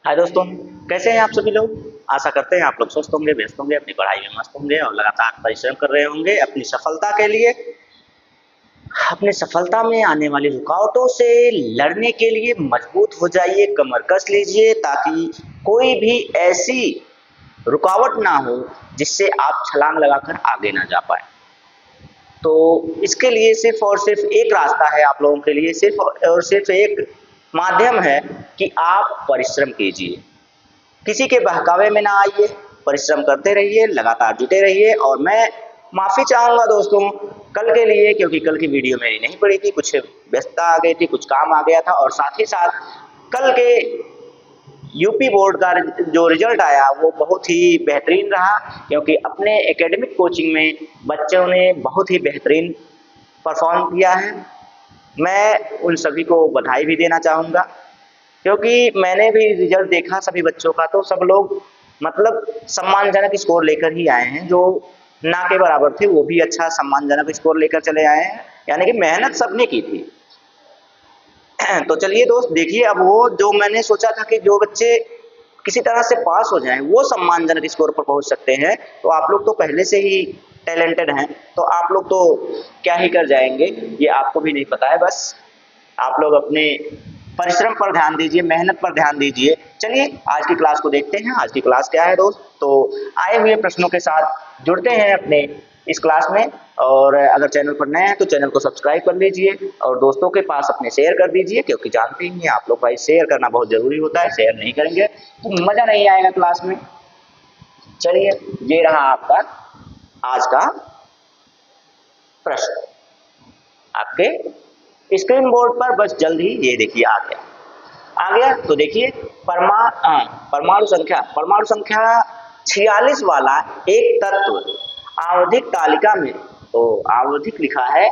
हाय दोस्तों, कैसे हैं आप सभी लोग। आशा करते हैं आप लोग स्वस्थ होंगे, व्यस्त होंगे, अपनी पढ़ाई में मस्त होंगे और लगातार परिश्रम कर रहे होंगे अपनी सफलता के लिए। अपनी सफलता में आने वाली रुकावटों से लड़ने के लिए मजबूत हो जाइए, कमर कस लीजिए ताकि कोई भी ऐसी रुकावट ना हो जिससे आप छलांग लगाकर आगे ना जा पाए। तो इसके लिए सिर्फ और सिर्फ एक रास्ता है आप लोगों के लिए, सिर्फ और सिर्फ एक माध्यम है कि आप परिश्रम कीजिए। किसी के बहकावे में ना आइए, परिश्रम करते रहिए, लगातार जुटे रहिए। और मैं माफ़ी चाहूँगा दोस्तों कल के लिए, क्योंकि कल की वीडियो मेरी नहीं पड़ी थी, कुछ व्यस्तता आ गई थी, कुछ काम आ गया था। और साथ ही साथ कल के यूपी बोर्ड का जो रिजल्ट आया वो बहुत ही बेहतरीन रहा, क्योंकि अपने एकेडमिक कोचिंग में बच्चों ने बहुत ही बेहतरीन परफॉर्म किया है। मैं उन सभी को बधाई भी देना चाहूँगा, क्योंकि मैंने भी रिजल्ट देखा सभी बच्चों का, तो सब लोग मतलब सम्मानजनक स्कोर लेकर ही आए हैं। जो ना के बराबर थे वो भी अच्छा सम्मानजनक स्कोर लेकर चले आए हैं, यानी कि मेहनत सबने की थी। तो चलिए दोस्त देखिए, अब वो जो मैंने सोचा था कि जो बच्चे किसी तरह से पास हो जाएं वो सम्मानजनक स्कोर पर पहुंच सकते हैं, तो आप लोग तो पहले से ही टैलेंटेड हैं, तो आप लोग तो क्या ही कर जाएंगे ये आपको भी नहीं पता है। बस आप लोग अपने परिश्रम पर ध्यान दीजिए, मेहनत पर ध्यान दीजिए। चलिए आज की क्लास को देखते हैं। आज की क्लास क्या है दोस्त, तो आए हुए प्रश्नों के साथ जुड़ते हैं अपने इस क्लास में। और अगर चैनल पर नए हैं तो चैनल को सब्सक्राइब कर लीजिए और दोस्तों के पास अपने शेयर कर दीजिए, क्योंकि जानते ही हैं आप लोग भाई शेयर करना बहुत ज़रूरी होता है। शेयर नहीं करेंगे तो मज़ा नहीं आएगा क्लास में। चलिए ये रहा आपका आज का प्रश्न आपके स्क्रीन बोर्ड पर। बस जल्द ही ये देखिए आ गया। तो देखिए परमाणु संख्या 46 वाला एक तत्व आवधिक तालिका में, तो आवधिक लिखा है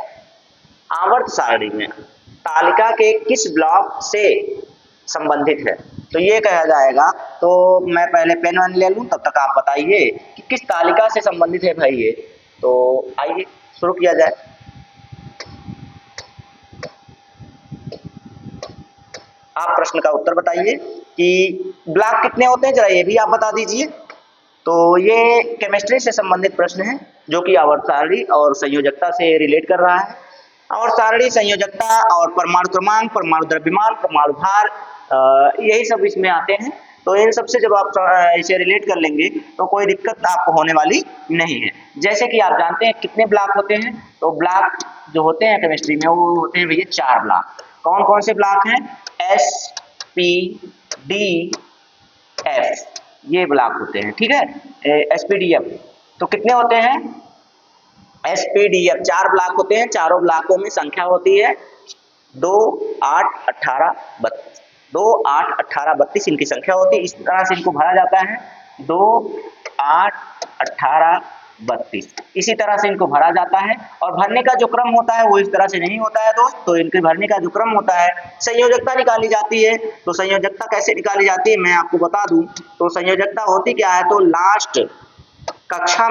आवर्त सारणी में, तालिका के किस ब्लॉक से संबंधित है। तो ये कहा जाएगा, तो मैं पहले पेन वन ले लूं, तब तक आप बताइए कि किस तालिका से संबंधित है भाई ये। तो आइए शुरू किया जाए। आप प्रश्न का उत्तर बताइए कि ब्लॉक कितने होते हैं, जरा ये भी आप बता दीजिए। तो ये केमिस्ट्री से संबंधित प्रश्न है, जो कि आवर्त सारणी और संयोजकता से रिलेट कर रहा है। आवर्त सारणी, संयोजकता और परमाणु क्रमांक, परमाणु द्रव्यमान, परमाणु भार, यही सब इसमें आते हैं। तो इन सबसे जब आप इसे रिलेट कर लेंगे तो कोई दिक्कत आपको होने वाली नहीं है। जैसे कि आप जानते हैं कितने ब्लॉक होते हैं, तो ब्लॉक जो होते हैं केमिस्ट्री में वो होते हैं भैया 4 ब्लॉक। कौन कौन से ब्लॉक हैं? एस, पी, डी, एफ, ये ब्लॉक होते हैं। ठीक है, एस पी डी एफ। तो कितने होते हैं? S P D F 4 block होते हैं। चारों ब्लॉकों में संख्या होती है 2, 8, 18, 32। 2, 8, 18, 32 इनकी संख्या होती है। इस तरह से इनको भरा जाता है 2, 8, 18, 32, इसी तरह से इनको भरा जाता है। और भरने का जो क्रम होता है वो इस तरह से नहीं होता है दोस्त। तो इनके भरने का जो क्रम होता है, संयोजकता निकाली जाती है। तो संयोजकता कैसे निकाली जाती है मैं आपको बता दूं। तो संयोजकता होती क्या है, तो लास्ट कक्षा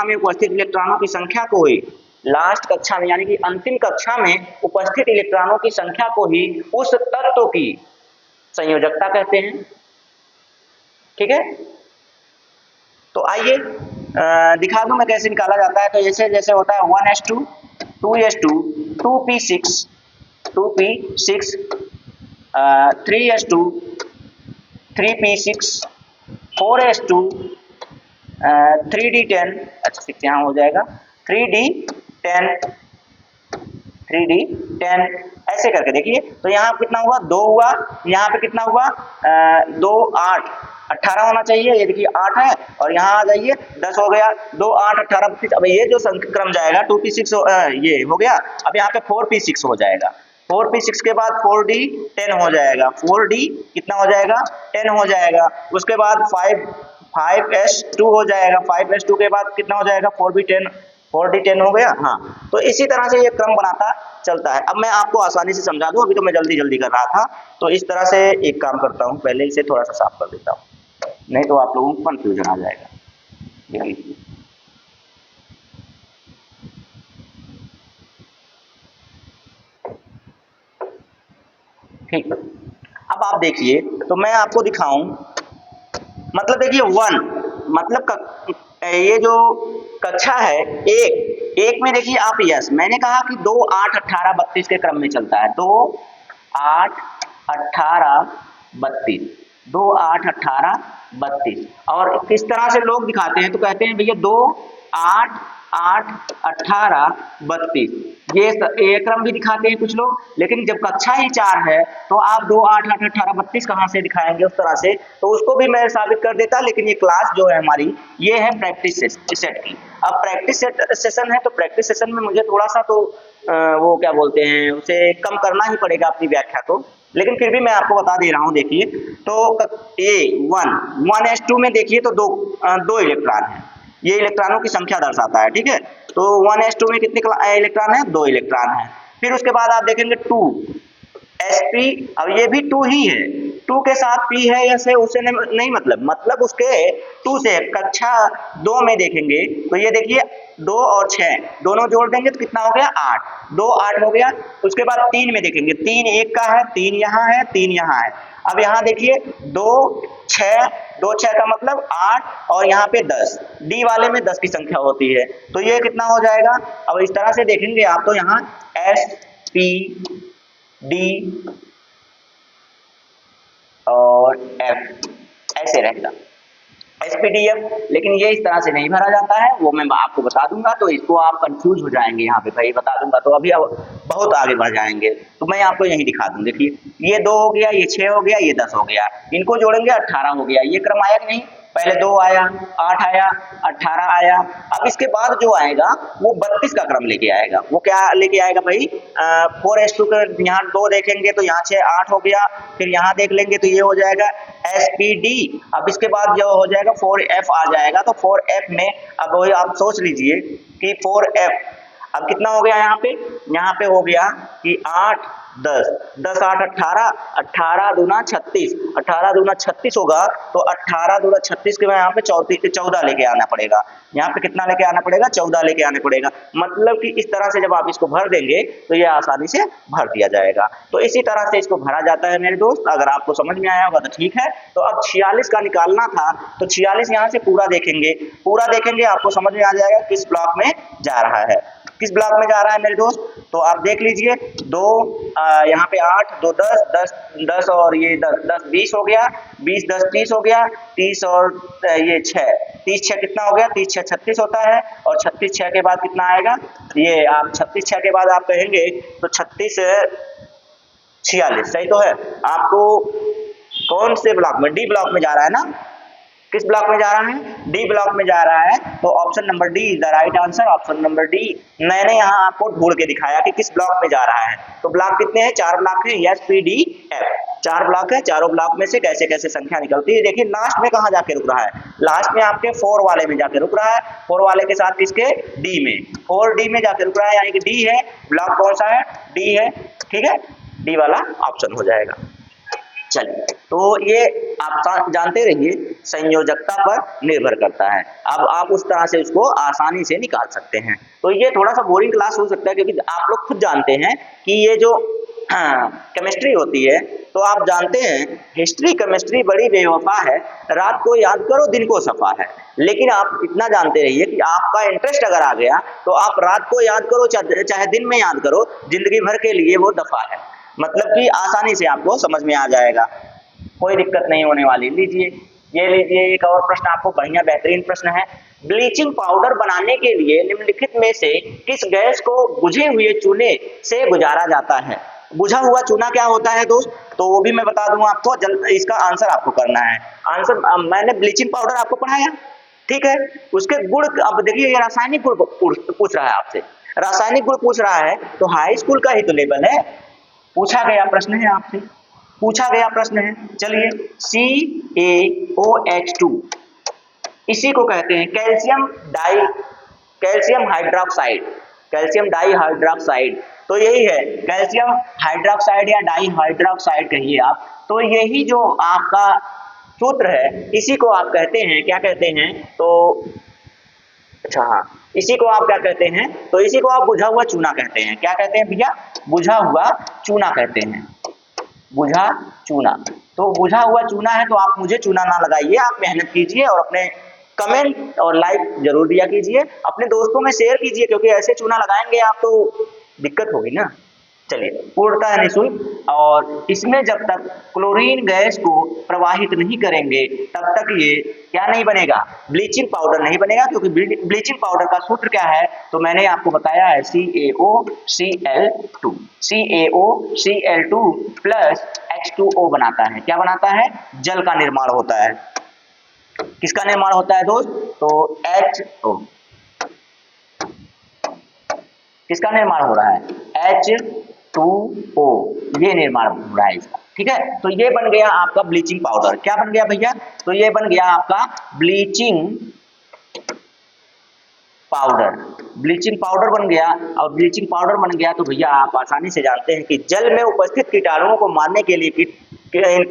में उपस्थित इलेक्ट्रॉनों की संख्या को ही, लास्ट कक्षा में यानी कि अंतिम कक्षा में उपस्थित इलेक्ट्रॉनों की संख्या को ही उस तत्व की संयोजकता कहते हैं। ठीक है, तो आइए दिखा दूं मैं कैसे निकाला जाता है। तो जैसे जैसे होता है 1s2, 2s2, 2p6, 2p6, 3s2, 3p6, 4s2, 3d10, अच्छा 6 यहाँ हो जाएगा, 3d10, 3d10, ऐसे करके देखिए। तो यहाँ कितना हुआ? 2 हुआ। यहाँ पे कितना हुआ? 2, 8, 18 होना चाहिए। ये देखिए 8 है, और यहाँ आ जाइए 10 हो गया। 2, 8, 18, 32। अब ये जो क्रम जाएगा 2p6 ये हो गया। अब यहाँ पे 4p6 हो जाएगा। 4p6 के बाद 4d10 हो जाएगा। 4d कितना हो जाएगा? 10 हो जाएगा। उसके बाद 5s2 हो जाएगा। 5s2 के बाद कितना हो जाएगा? 4b10, 4d10 हो गया। हाँ, तो इसी तरह से ये क्रम बनाता चलता है। अब मैं आपको आसानी से समझा दूं, अभी तो मैं जल्दी जल्दी कर रहा था। तो इस तरह से एक काम करता हूँ, पहले इसे थोड़ा सा साफ कर देता हूँ, नहीं तो आप लोगों को कंफ्यूजन आ जाएगा। देखिए ठीक है, अब आप देखिए, तो मैं आपको दिखाऊं, मतलब देखिए 1 मतलब ये जो कक्षा है एक में देखिए आप, यस मैंने कहा कि 2, 8, 18, 32 के क्रम में चलता है। 2, 8, 18, 32, 2, 8, 18, 32। और किस तरह से लोग दिखाते हैं, तो कहते हैं भैया 2, 8, 8, 18, 32, ये क्रम भी दिखाते हैं कुछ लोग। लेकिन जब कक्षा ही 4 है तो आप 2, 8, 8, 18, 32 कहाँ से दिखाएंगे उस तरह से, तो उसको भी मैं साबित कर देता। लेकिन ये क्लास जो है हमारी, ये है प्रैक्टिस सेट की। अब प्रैक्टिस सेशन है, तो प्रैक्टिस सेशन में मुझे थोड़ा सा तो वो क्या बोलते हैं, उसे कम करना ही पड़ेगा अपनी व्याख्या को। लेकिन फिर भी मैं आपको बता दे रहा हूँ। देखिए तो A1S2 में देखिए तो दो इलेक्ट्रॉन है, ये इलेक्ट्रॉनों की संख्या दर्शाता है, ठीक है। तो 1s2 में कितने इलेक्ट्रॉन है, 2 इलेक्ट्रॉन है। फिर उसके बाद आप देखेंगे 2sp, अब ये भी 2 ही है, 2 के साथ p है या से उसे नहीं, मतलब उसके 2 से कक्षा 2 में देखेंगे तो ये देखिए 2 और 6 दोनों जोड़ देंगे तो कितना हो गया, 8, 2 8 हो गया। उसके बाद 3 में देखेंगे, 3 एक का है, 3 यहाँ है, 3 यहाँ है। अब यहाँ देखिए 2 6 का मतलब 8 और यहाँ पे 10, डी वाले में 10 की संख्या होती है, तो ये कितना हो जाएगा। अब इस तरह से देखेंगे आप तो यहाँ SP D और F ऐसे रहेगा, SPDF। लेकिन ये इस तरह से नहीं भरा जाता है, वो मैं आपको बता दूंगा, तो इसको आप कंफ्यूज हो जाएंगे यहाँ पे, भाई बता दूंगा तो अभी बहुत आगे बढ़ जाएंगे, तो मैं आपको यही दिखा दूं। देखिए ये 2 हो गया, ये 6 हो गया, ये 10 हो गया, इनको जोड़ेंगे 18 हो गया। ये क्रम आया कि नहीं, पहले 2 आया, 8 आया, 18 आया। अब इसके बाद जो आएगा वो 32 का क्रम लेके आएगा। वो क्या लेके आएगा भाई, 4s2 के यहाँ 2 देखेंगे तो यहाँ 6 8 हो गया, फिर यहाँ देख लेंगे तो ये हो जाएगा SPD। अब इसके बाद जो हो जाएगा 4f आ जाएगा, तो 4f में अब वही आप सोच लीजिए कि 4f अब कितना हो गया, यहाँ पे हो गया कि 8 10 10 8 18, 18 दूना 36, 18 दूना 36 होगा, तो 18 दूना 36 के यहाँ पे 14 लेके आना पड़ेगा। यहाँ पे कितना लेके आना पड़ेगा, 14 लेके आने पड़ेगा। मतलब कि इस तरह से जब आप इसको भर देंगे तो ये आसानी से भर दिया जाएगा। तो इसी तरह से इसको भरा जाता है मेरे दोस्त। अगर आपको समझ में आया होगा तो ठीक है। तो अब 46 का निकालना था, तो 46 यहाँ से पूरा देखेंगे आपको समझ में आ जाएगा किस ब्लॉक में जा रहा है, किस ब्लॉक में जा रहा है मेरे दोस्त। तो आप देख लीजिए 2 यहाँ पे 8 2 10 10 और ये 10 20 हो गया, 20 10 30 हो गया, 30 और ये 6 30 6 कितना हो गया, 30 6 36 होता है। और 36 6 के बाद कितना आएगा, ये आप 36 6 के बाद आप कहेंगे तो 36 46 सही तो है। आपको कौन से ब्लॉक में, डी ब्लॉक में जा रहा है ना, किस ब्लॉक में जा रहा है, डी ब्लॉक में जा रहा है। तो option number D is the right answer, option number D. मैंने यहाँ आपको ढूंढ के दिखाया कि किस ब्लॉक में जा रहा है। तो ब्लॉक कितने हैं, 4 ब्लॉक है, SPD F 4 ब्लॉक है। चारों ब्लॉक में से कैसे कैसे संख्या निकलती है। देखिए लास्ट में कहाँ जाके रुक रहा है, लास्ट में आपके 4 वाले में जाके रुक रहा है, 4 वाले के साथ इसके डी में, 4D में जाके रुक रहा है, यानी कि डी है। ब्लॉक कौन सा है, डी है, ठीक है, डी वाला ऑप्शन हो जाएगा। चलिए, तो ये आप जानते रहिए संयोजकता पर निर्भर करता है। अब आप उस तरह से उसको आसानी से निकाल सकते हैं। तो ये थोड़ा सा बोरिंग क्लास हो सकता है, क्योंकि आप लोग खुद जानते हैं कि ये जो केमिस्ट्री होती है, तो आप जानते हैं हिस्ट्री केमिस्ट्री बड़ी बेवफा है, रात को याद करो दिन को सफा है। लेकिन आप इतना जानते रहिए कि आपका इंटरेस्ट अगर आ गया तो आप रात को याद करो चाहे दिन में याद करो, जिंदगी भर के लिए वो दफा है। मतलब कि आसानी से आपको समझ में आ जाएगा, कोई दिक्कत नहीं होने वाली। लीजिए ये लीजिए, एक और प्रश्न आपको बढ़िया बेहतरीन प्रश्न है। ब्लीचिंग पाउडर बनाने के लिए निम्नलिखित में से किस गैस को बुझे हुए चूने से गुजारा जाता है। बुझा हुआ चूना क्या होता है दोस्त, तो वो भी मैं बता दूं आपको, इसका आंसर आपको करना है। आंसर मैंने ब्लीचिंग पाउडर आपको पढ़ाया, ठीक है, उसके गुण। अब देखिए ये रासायनिक गुण पूछ रहा है आपसे, रासायनिक गुण पूछ रहा है, तो हाई स्कूल का ही तो लेवल है, पूछा गया प्रश्न है आपसे, पूछा गया प्रश्न है। चलिए CaOH2, इसी को कहते हैं calcium hydroxide, calcium dihydroxide. तो यही है कैल्शियम हाइड्रोक्साइड या डाई हाइड्रोक्साइड कहिए आप। तो यही जो आपका सूत्र है, इसी को आप कहते हैं, क्या कहते हैं, तो अच्छा हाँ, इसी को आप क्या कहते हैं, तो इसी को आप बुझा हुआ चूना कहते हैं। क्या कहते हैं भैया, बुझा हुआ चूना कहते हैं। बुझा चूना। तो बुझा हुआ चूना है तो आप मुझे चूना ना लगाइए, आप मेहनत कीजिए और अपने कमेंट और लाइक जरूर दिया कीजिए, अपने दोस्तों में शेयर कीजिए, क्योंकि ऐसे चूना लगाएंगे आप तो दिक्कत होगी ना। चलिए, पूर्णतः निःशुल्क, और इसमें जब तक क्लोरीन गैस को प्रवाहित नहीं करेंगे तब तक ये क्या नहीं बनेगा, ब्लीचिंग पाउडर नहीं बनेगा, क्योंकि ब्लीचिंग पाउडर का सूत्र क्या है तो मैंने आपको बताया है CaOCl2, CaOCl2 प्लस H2O बनाता है, क्या बनाता है, जल का निर्माण होता है। किसका निर्माण होता है दोस्त, तो H2O, किसका निर्माण हो रहा है, H2O, ये निर्माण हो रहा है इसका, ठीक है। तो ये बन गया आपका ब्लीचिंग पाउडर, क्या बन गया भैया, तो ये बन गया आपका ब्लीचिंग पाउडर, ब्लीचिंग पाउडर बन गया। और ब्लीचिंग पाउडर बन गया तो भैया आप आसानी से जानते हैं कि जल में उपस्थित कीटाणुओं को मारने के लिए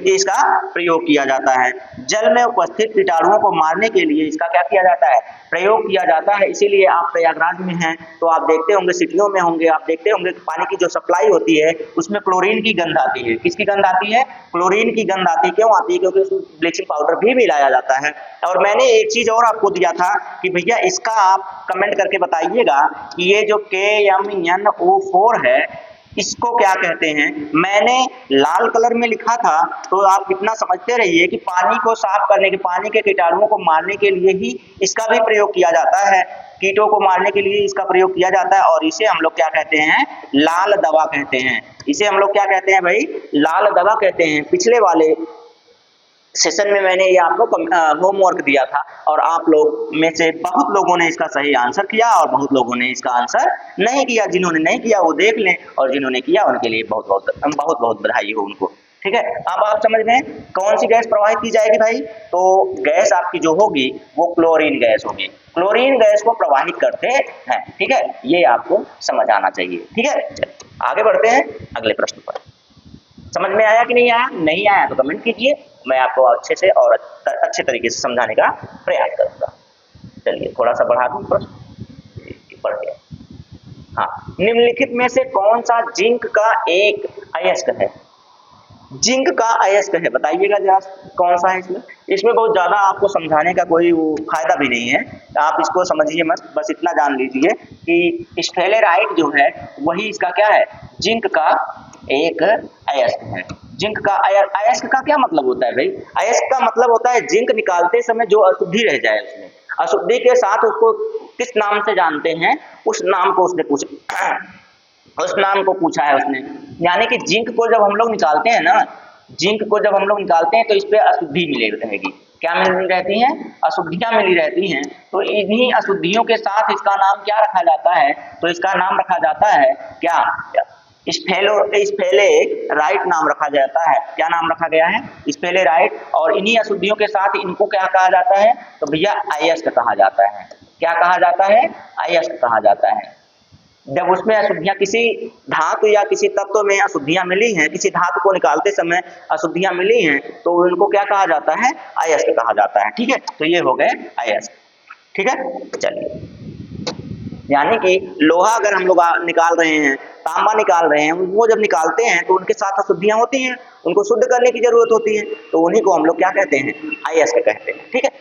इसका प्रयोग किया जाता है। जल में उपस्थित कीटाणुओं को मारने के लिए इसका क्या किया जाता है, प्रयोग किया जाता है। इसीलिए आप प्रयागराज में हैं तो आप देखते होंगे, सिटियों में होंगे, आप देखते होंगे कि पानी की जो सप्लाई होती है उसमें क्लोरीन की गंध आती है। किसकी गंध आती है, क्लोरीन की गंध आती है। क्यों आती है, क्योंकि उसमें ब्लीचिंग पाउडर भी मिलाया जाता है। और मैंने एक चीज और आपको दिया था कि भैया इसका आप कमेंट करके बताइएगा कि ये जो KMnO4 है इसको क्या कहते हैं। मैंने लाल कलर में लिखा था तो आप इतना समझते रहिए कि पानी को साफ करने के, पानी के कीटाणुओं को मारने के लिए ही इसका भी प्रयोग किया जाता है, कीटों को मारने के लिए इसका प्रयोग किया जाता है। और इसे हम लोग क्या कहते हैं, लाल दवा कहते हैं। इसे हम लोग क्या कहते हैं भाई, लाल दवा कहते हैं। पिछले वाले सेशन में मैंने ये आपको होमवर्क दिया था और आप लोग में से बहुत लोगों ने इसका सही आंसर किया और बहुत लोगों ने इसका आंसर नहीं किया। जिन्होंने नहीं किया वो देख लें, और जिन्होंने किया उनके लिए बहुत बहुत बधाई हो उनको, ठीक है। अब आप समझ में कौन सी गैस प्रवाहित की जाएगी भाई, तो गैस आपकी जो होगी वो क्लोरीन गैस होगी। क्लोरीन गैस को प्रवाहित करते हैं, ठीक है, ये आपको समझ आना चाहिए, ठीक है। आगे बढ़ते हैं अगले प्रश्न पर। समझ में आया कि नहीं आया, नहीं आया तो कमेंट कीजिए, मैं आपको अच्छे से और अच्छे तरीके से समझाने का प्रयास करूंगा। चलिए थोड़ा सा बढ़ा दूं प्रश्न, बढ़ गया। हाँ, निम्नलिखित में से कौन सा जिंक का एक अयस्क है, जिंक का अयस्क है, बताइएगा जरा कौन सा है। इसमें बहुत ज्यादा आपको समझाने का कोई फायदा भी नहीं है, आप इसको समझिए मत, बस इतना जान लीजिए कि स्फेलेराइट जो है वही इसका क्या है, जिंक का एक अयस्क है। जिंक का अयस्क का क्या मतलब होता है भाई, अयस्क का मतलब होता है जिंक निकालते समय जो अशुद्धि रह जाए उसमें, अशुद्धि के साथ उसको किस नाम से जानते हैं, उस नाम को उसने पूछा, उस नाम को पूछा है उसने। यानी कि जिंक को जब हम लोग निकालते हैं ना, जिंक को जब हम लोग निकालते हैं तो इस पे अशुद्धि मिली रहेगी, क्या मिली रहती हैं, अशुद्धियां मिली रहती हैं। तो इन्हीं अशुद्धियों के साथ इसका नाम क्या रखा जाता है, तो इसका नाम रखा जाता है क्या, स्फेलेराइट नाम रखा जाता है। क्या नाम रखा गया है, स्फेलेराइट। और इन्हीं अशुद्धियों के साथ इनको क्या कहा जाता है, तो भैया अयस्क कहा जाता है। क्या कहा जाता है, अयस्क कहा जाता है। जब उसमें अशुद्धियां, किसी धातु या किसी तत्व में अशुद्धियां मिली हैं, किसी धातु को निकालते समय अशुद्धियां मिली हैं, तो उनको क्या कहा जाता है, अयस्क कहा जाता है, ठीक है। तो ये हो गए अयस्क, ठीक है। चलिए, यानी कि लोहा अगर हम लोग निकाल रहे हैं, तांबा निकाल रहे हैं, वो जब निकालते हैं तो उनके साथ अशुद्धियां होती हैं, उनको शुद्ध करने की जरूरत होती है, तो उन्हीं को हम लोग क्या कहते हैं, अयस्क कहते हैं, ठीक है।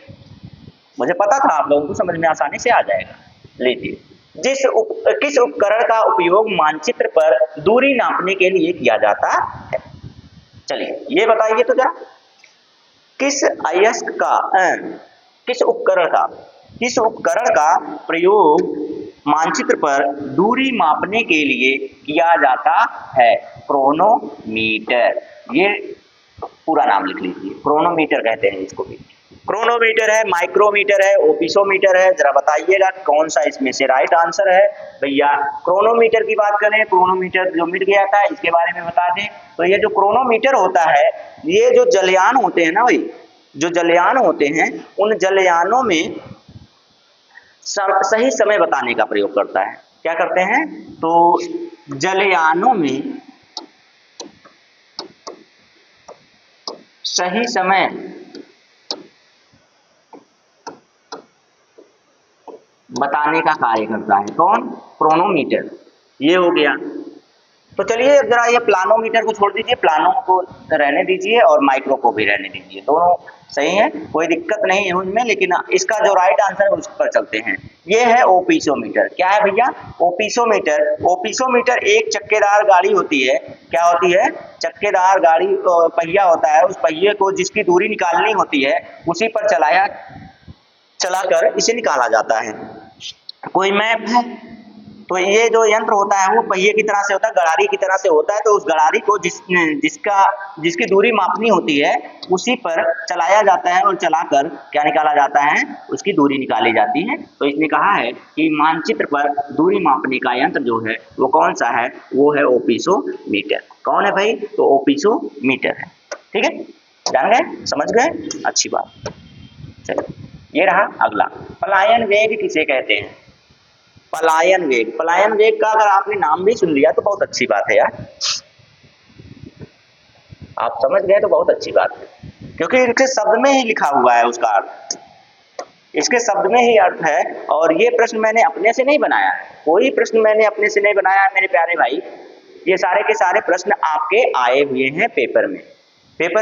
मुझे पता था आप लोगों को समझ में आसानी से आ जाएगा। लीजिए, किस उपकरण का उपयोग मानचित्र पर दूरी नापने के लिए किया जाता है, चलिए ये बताइए तो जरा, किस अयस्क का किस उपकरण का प्रयोग मानचित्र पर दूरी मापने के लिए किया जाता है, क्रोनोमीटर। ये पूरा नाम लिख लीजिए, क्रोनोमीटर कहते हैं इसको भी। क्रोनोमीटर है, माइक्रोमीटर है, ओपिसोमीटर है, जरा बताइएगा कौन सा इसमें से राइट आंसर है। भैया क्रोनोमीटर की बात करें, क्रोनोमीटर जो मिट गया था इसके बारे में बता दें, तो ये जो क्रोनोमीटर होता है, ये जो जलयान होते हैं ना भाई, जो जलयान होते हैं, उन जलयानों में सही समय बताने का प्रयोग करता है। क्या करते हैं, तो जलयानों में सही समय बताने का कार्य करता है, कौन, क्रोनोमीटर। ये हो गया। तो चलिए जरा ये प्लानोमीटर को छोड़ दीजिए, प्लानो को रहने दीजिए और माइक्रो को भी रहने दीजिए, दोनों सही है, कोई दिक्कत नहीं है उनमें, लेकिन इसका जो राइट आंसर है उस पर चलते हैं। ये है ओपिसोमीटर। क्या है भैया? ओपिसोमीटर। ओपिसोमीटर एक चक्केदार गाड़ी होती है। क्या होती है? चक्केदार गाड़ी, पहिया होता है, उस पहिए को जिसकी दूरी निकालनी होती है उसी पर चलाकर इसे निकाला जाता है। कोई मैप है तो ये जो यंत्र होता है वो पहिए की तरह से होता है, गड़ारी की तरह से होता है, तो उस गड़ारी को जिसकी दूरी मापनी होती है उसी पर चलाया जाता है और चलाकर क्या निकाला जाता है? उसकी दूरी निकाली जाती है। तो इसने कहा है कि मानचित्र पर दूरी मापने का यंत्र जो है वो कौन सा है? वो है ओपिसोमीटर। कौन है भाई? तो ओपिसोमीटर है। ठीक है, जान गए, समझ गए, अच्छी बात। चलो ये रहा अगला, पलायन वेग किसे कहते हैं? पलायन वेग। पलायन वेग का अगर आपने नाम भी सुन लिया तो बहुत अच्छी बात है यार, आप समझ गए तो बहुत अच्छी बात है, क्योंकि इसके शब्द में ही लिखा हुआ है उसका अर्थ, इसके शब्द में ही अर्थ है। और ये प्रश्न मैंने अपने से नहीं बनाया है, कोई प्रश्न मैंने अपने से नहीं बनाया है मेरे प्यारे भाई, ये सारे के सारे प्रश्न आपके आए हुए हैं पेपर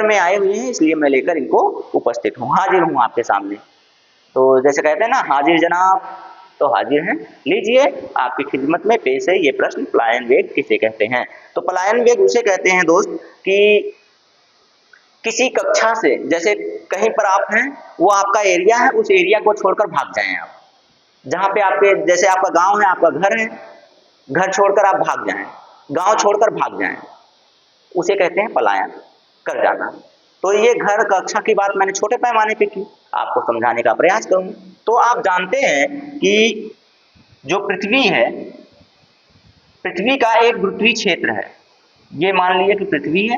में आए हुए हैं, इसलिए मैं लेकर इनको उपस्थित हूँ, हाजिर हूँ आपके सामने। तो जैसे कहते हैं ना, हाजिर जनाब, तो हाजिर हैं, लीजिए आपकी खिदमत में पेश है ये प्रश्न, पलायन वेग किसे कहते हैं? तो पलायन वेग उसे कहते हैं दोस्त कि किसी कक्षा से, जैसे कहीं पर आप हैं, वो आपका एरिया है, उस एरिया को छोड़कर भाग जाएं आप, जहाँ पे आपके, जैसे आपका गांव है, आपका घर है, घर छोड़कर आप भाग जाएं, गांव छोड़कर भाग जाएं, उसे कहते हैं पलायन कर जाना। तो ये घर कक्षा की बात मैंने छोटे पैमाने पे की, आपको समझाने का प्रयास करूंगा। तो आप जानते हैं कि जो पृथ्वी है, पृथ्वी का एक गुरुत्वीय क्षेत्र है, ये मान लीजिए कि पृथ्वी है,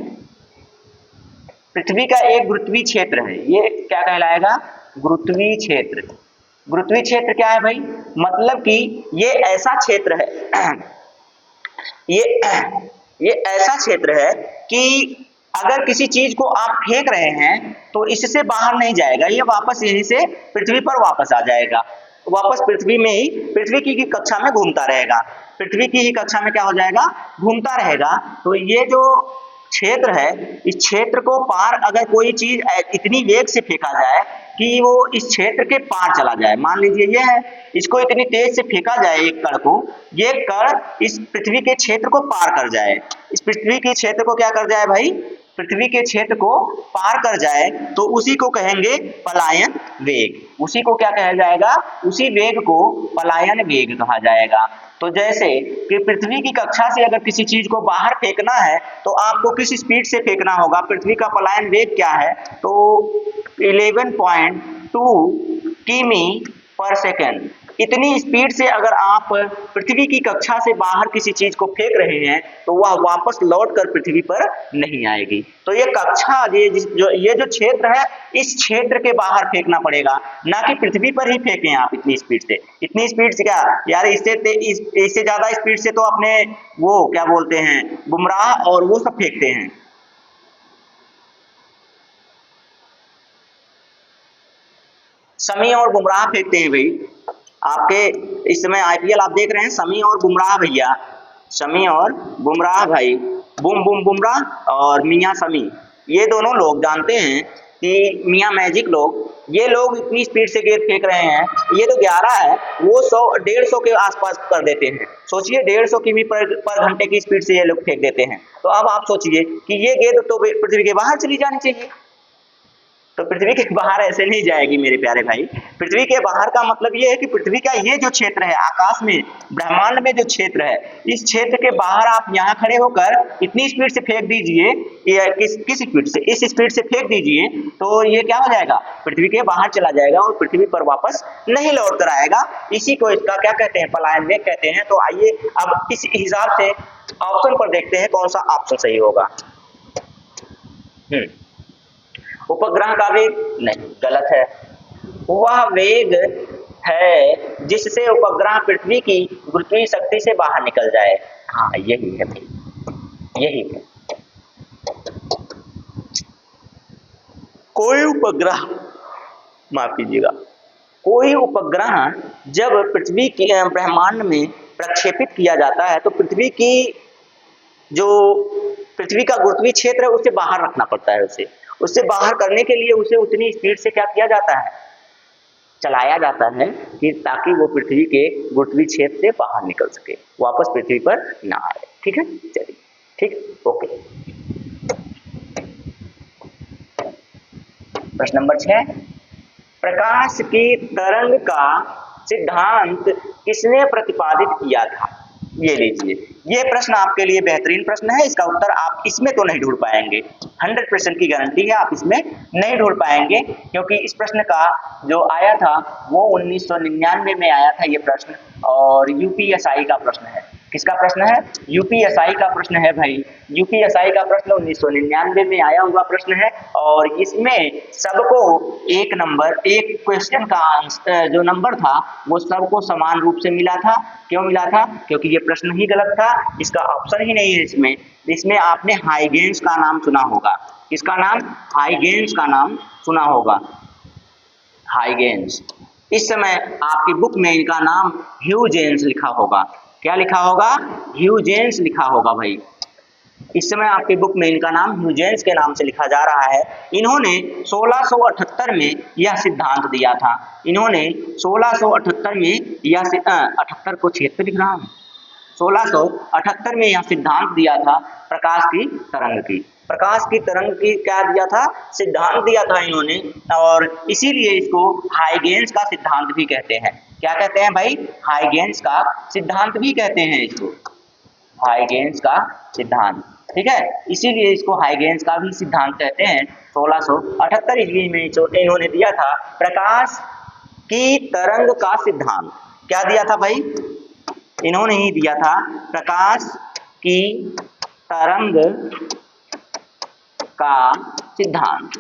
पृथ्वी का एक गुरुत्वीय क्षेत्र है, ये क्या कहलाएगा? गुरुत्वीय क्षेत्र। गुरुत्वीय क्षेत्र क्या है भाई? मतलब कि ये ऐसा क्षेत्र है ये ऐसा क्षेत्र है कि अगर किसी चीज को आप फेंक रहे हैं तो इससे बाहर नहीं जाएगा, ये वापस यहीं से पृथ्वी पर वापस आ जाएगा, वापस पृथ्वी में ही, पृथ्वी की कक्षा में घूमता रहेगा, पृथ्वी की ही कक्षा में क्या हो जाएगा? घूमता रहेगा। तो ये जो क्षेत्र है, इस क्षेत्र को पार अगर कोई चीज इतनी वेग से फेंका जाए कि वो इस क्षेत्र के पार चला जाए, मान लीजिए ये है, इसको इतनी तेज से फेंका जाए एक कण को, ये कण इस पृथ्वी के क्षेत्र को पार कर जाए, इस पृथ्वी के क्षेत्र को क्या कर जाए भाई? पृथ्वी के क्षेत्र को पार कर जाए, तो उसी को कहेंगे पलायन वेग। उसी को क्या कहा जाएगा? उसी वेग को पलायन वेग कहा जाएगा। तो जैसे कि पृथ्वी की कक्षा से अगर किसी चीज को बाहर फेंकना है तो आपको किस स्पीड से फेंकना होगा? पृथ्वी का पलायन वेग क्या है? तो 11.2 किमी पर सेकेंड, इतनी स्पीड से अगर आप पृथ्वी की कक्षा से बाहर किसी चीज को फेंक रहे हैं तो वह वापस लौटकर पृथ्वी पर नहीं आएगी। तो ये कक्षा, ये जो क्षेत्र है, इस क्षेत्र के बाहर फेंकना पड़ेगा, ना कि पृथ्वी पर ही फेंकें आप इतनी स्पीड से। इतनी स्पीड से क्या यार, इससे ज्यादा स्पीड से तो अपने वो क्या बोलते हैं, बुमराह और वो सब फेंकते हैं। शमी और बुमराह फेंकते हैं भाई। आपके इस समय आईपीएल आप देख रहे हैं, शमी और बुमराह भैया, शमी और बुमराह भाई, बुमराह और मियां शमी, ये दोनों लोग जानते हैं कि मियां मैजिक लोग, ये लोग इतनी स्पीड से गेंद फेंक रहे हैं, ये तो 11 है, वो 100-150 के आसपास कर देते हैं। सोचिए 150 किमी पर घंटे की स्पीड से ये लोग फेंक देते हैं। तो अब आप सोचिए कि ये गेंद तो पृथ्वी के बाहर चली जानी चाहिए, तो पृथ्वी के बाहर ऐसे नहीं जाएगी मेरे प्यारे भाई। पृथ्वी के बाहर का मतलब ये है कि पृथ्वी का ये जो क्षेत्र है, आकाश में, ब्रह्मांड में जो क्षेत्र है, इस क्षेत्र के बाहर आप यहाँ खड़े होकर इतनी स्पीड से फेंक दीजिए, किस स्पीड से, इस स्पीड से फेंक दीजिए, तो ये क्या हो जाएगा? पृथ्वी के बाहर चला जाएगा और पृथ्वी पर वापस नहीं लौट कर आएगा। इसी को इसका क्या कहते हैं? पलायन वेग कहते हैं। तो आइए अब इस हिसाब से ऑप्शन पर देखते हैं कौन सा ऑप्शन सही होगा। उपग्रह का वेग नहीं, गलत है। वह वेग है जिससे उपग्रह पृथ्वी की गुरुत्वीय शक्ति से बाहर निकल जाए। हाँ यही है भाई, यही है। कोई उपग्रह, माफ कीजिएगा, कोई उपग्रह जब पृथ्वी की ब्रह्मांड में प्रक्षेपित किया जाता है तो पृथ्वी की जो पृथ्वी का गुरुत्वीय क्षेत्र है उससे बाहर रखना पड़ता है उससे बाहर करने के लिए उसे उतनी स्पीड से क्या किया जाता है, चलाया जाता है कि ताकि वो पृथ्वी के गुरुत्वीय क्षेत्र से बाहर निकल सके, वापस पृथ्वी पर ना आए। ठीक है, चलिए ठीक, ओके। प्रश्न नंबर 6, प्रकाश की तरंग का सिद्धांत किसने प्रतिपादित किया था? ये लीजिए, ये प्रश्न आपके लिए बेहतरीन प्रश्न है। इसका उत्तर आप इसमें तो नहीं ढूंढ पाएंगे, 100% की गारंटी है आप इसमें नहीं ढूंढ पाएंगे, क्योंकि इस प्रश्न का जो आया था वो 1999 में आया था ये प्रश्न, और यूपीएसआई का प्रश्न है। किसका प्रश्न है? यूपीएसआई का प्रश्न है भाई। यूपीएसआई का प्रश्न 1999 में आया हुआ प्रश्न है, और इसमें सबको एक नंबर, एक क्वेश्चन का आंसर जो नंबर था वो सबको समान रूप से मिला था। क्यों मिला था? क्योंकि ये प्रश्न ही गलत था, इसका ऑप्शन ही नहीं है इसमें आपने हाइगेंस का नाम सुना होगा। किसका नाम? हाइगेंस का नाम सुना होगा, हाइगेंस। इस समय आपकी बुक में इनका नाम ह्यूजेंस लिखा होगा। क्या लिखा होगा? ह्यूजेंस लिखा होगा भाई। इस समय आपकी बुक में इनका नाम ह्यूजेंस के नाम से लिखा जा रहा है। इन्होंने 1678 में यह सिद्धांत दिया था। इन्होंने 1678 में यह 78 को 76 लिख रहा हूँ, 1678 में यह सिद्धांत दिया था प्रकाश की तरंग की। प्रकाश की तरंग की क्या दिया था? सिद्धांत दिया था इन्होंने, और इसीलिए इसको हाइगेंस का सिद्धांत भी कहते हैं। क्या कहते हैं भाई? हाइगेंस का सिद्धांत भी कहते हैं इसको, हाइगेंस का सिद्धांत। ठीक है, इसीलिए इसको हाइगेंस का भी सिद्धांत कहते हैं। 1678 ईस्वी में इन्होंने दिया था प्रकाश की तरंग का सिद्धांत। क्या दिया था भाई? इन्होंने ही दिया था प्रकाश की तरंग का सिद्धांत।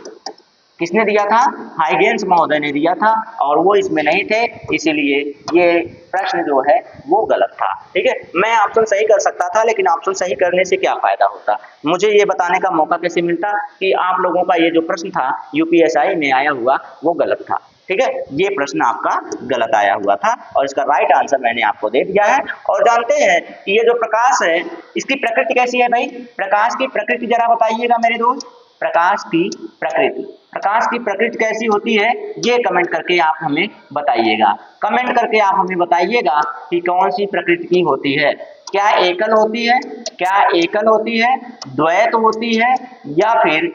किसने दिया था? हाइगेंस महोदय ने दिया था, और वो इसमें नहीं थे, इसीलिए ये प्रश्न जो है वो गलत था। ठीक है, मैं ऑप्शन सही कर सकता था, लेकिन ऑप्शन सही करने से क्या फायदा होता, मुझे ये बताने का मौका कैसे मिलता कि आप लोगों का ये जो प्रश्न था यूपीएसआई में आया हुआ वो गलत था। ठीक है, ये प्रश्न आपका गलत आया हुआ था, और इसका राइट आंसर मैंने आपको दे दिया है। और जानते हैं कि ये जो प्रकाश है इसकी प्रकृति कैसी है भाई? प्रकाश की प्रकृति जरा बताइएगा मेरे दोस्त। प्रकाश की प्रकृति, प्रकाश की प्रकृति कैसी होती है ये कमेंट करके आप हमें बताइएगा। कमेंट करके आप हमें बताइएगा कि कौन सी प्रकृति की होती है। क्या एकल होती है? क्या एकल होती है, द्वैत होती है, या फिर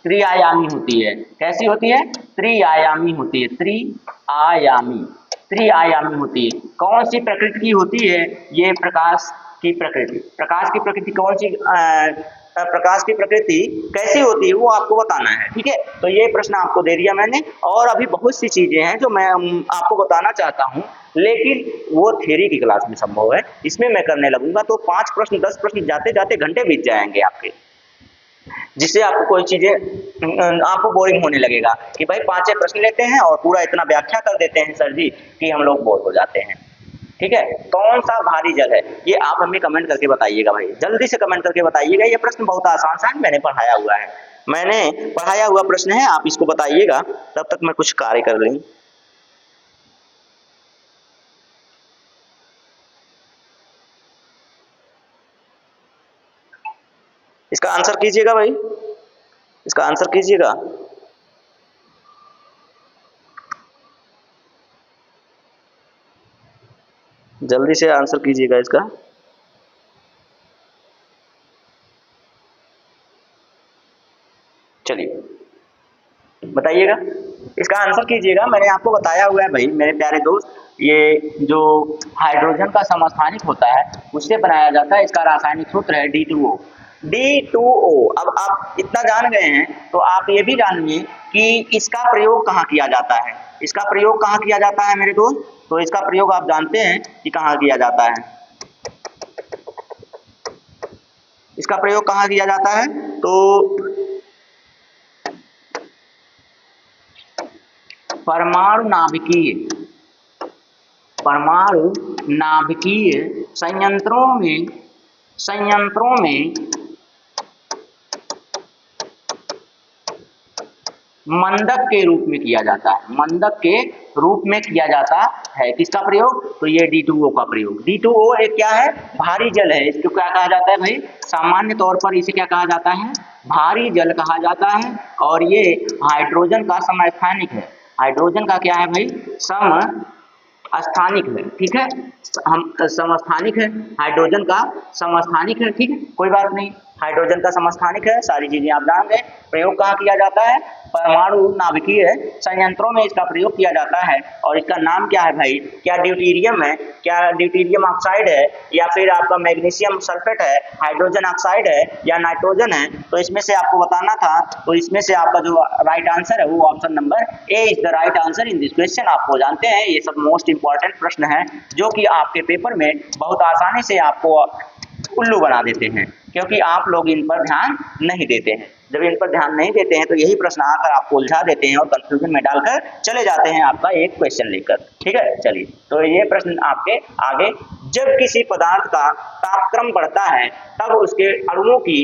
त्रिआयामी होती है? कैसी होती है? त्रिआयामी होती है, त्रिआयामी, त्रिआयामी होती है। कौन सी प्रकृति की होती है ये प्रकाश की प्रकृति? प्रकाश की प्रकृति कौन सी प्रकाश की प्रकृति कैसी होती है वो आपको बताना है। ठीक है, तो ये प्रश्न आपको दे दिया मैंने, और अभी बहुत सी चीजें हैं जो मैं आपको बताना चाहता हूँ, लेकिन वो थ्योरी की क्लास में संभव है, इसमें मैं करने लगूंगा तो 5 प्रश्न 10 प्रश्न जाते जाते घंटे बीत जाएंगे आपके, जिससे आपको कोई चीजें आपको बोरिंग होने लगेगा कि भाई 5 प्रश्न लेते हैं और पूरा इतना व्याख्या कर देते हैं सर जी कि हम लोग बोर हो जाते हैं। ठीक है, कौन सा भारी जल है ये आप हमें कमेंट करके बताइएगा भाई, जल्दी से कमेंट करके बताइएगा। ये प्रश्न बहुत आसान सा है, मैंने पढ़ाया हुआ है, मैंने पढ़ाया हुआ प्रश्न है, आप इसको बताइएगा, तब तक मैं कुछ कार्य कर लूं। इसका आंसर कीजिएगा भाई, इसका आंसर कीजिएगा। जल्दी से आंसर कीजिएगा इसका। चलिए बताइएगा, इसका आंसर कीजिएगा। मैंने आपको बताया हुआ है भाई मेरे प्यारे दोस्त, ये जो हाइड्रोजन का समस्थानिक होता है उससे बनाया जाता है, इसका रासायनिक सूत्र है D2O। D2O, अब आप इतना जान गए हैं तो आप ये भी जानिए कि इसका प्रयोग कहाँ किया जाता है। इसका प्रयोग कहाँ किया जाता है मेरे दोस्त? तो इसका प्रयोग आप जानते हैं कि कहाँ किया जाता है। इसका प्रयोग कहाँ किया जाता है? तो परमाणु नाभिकीय संयंत्रों में मंदक के रूप में किया जाता है, मंदक के रूप में किया जाता है। किसका प्रयोग? तो ये D2O का प्रयोग। D2O एक क्या है? भारी जल है। इसको क्या कहा जाता है भाई? सामान्य तौर पर इसे क्या कहा जाता है? भारी जल कहा जाता है। और ये हाइड्रोजन का समस्थानिक है। हाइड्रोजन का क्या है भाई? समस्थानिक है। ठीक है, हम समस्थानिक है, हाइड्रोजन का समस्थानिक है। ठीक है, कोई बात नहीं, हाइड्रोजन का समस्थानिक है, सारी चीजें आप जान गए। प्रयोग कहाँ किया जाता है? परमाणु नाभिकीय संयंत्रों में इसका प्रयोग किया जाता है। और इसका नाम क्या है भाई? क्या ड्यूटेरियम है? क्या ड्यूटेरियम ऑक्साइड है? या फिर आपका मैग्नीशियम सल्फेट है, हाइड्रोजन ऑक्साइड है, या नाइट्रोजन है? तो इसमें से आपको बताना था। तो इसमें से आपका जो राइट आंसर है वो option number A is the right answer in this question. आपको जानते हैं ये सब मोस्ट इंपॉर्टेंट प्रश्न है जो कि आपके पेपर में बहुत आसानी से आपको उल्लू बना देते हैं, क्योंकि आप लोग इन पर ध्यान नहीं देते हैं। जब इन पर ध्यान नहीं देते हैं तो यही प्रश्न आकर आपको उलझा देते हैं और कंफ्यूजन में डालकर चले जाते हैं आपका एक क्वेश्चन लेकर। ठीक है, चलिए तो ये प्रश्न आपके आगे, जब किसी पदार्थ का तापक्रम बढ़ता है तब उसके अणुओं की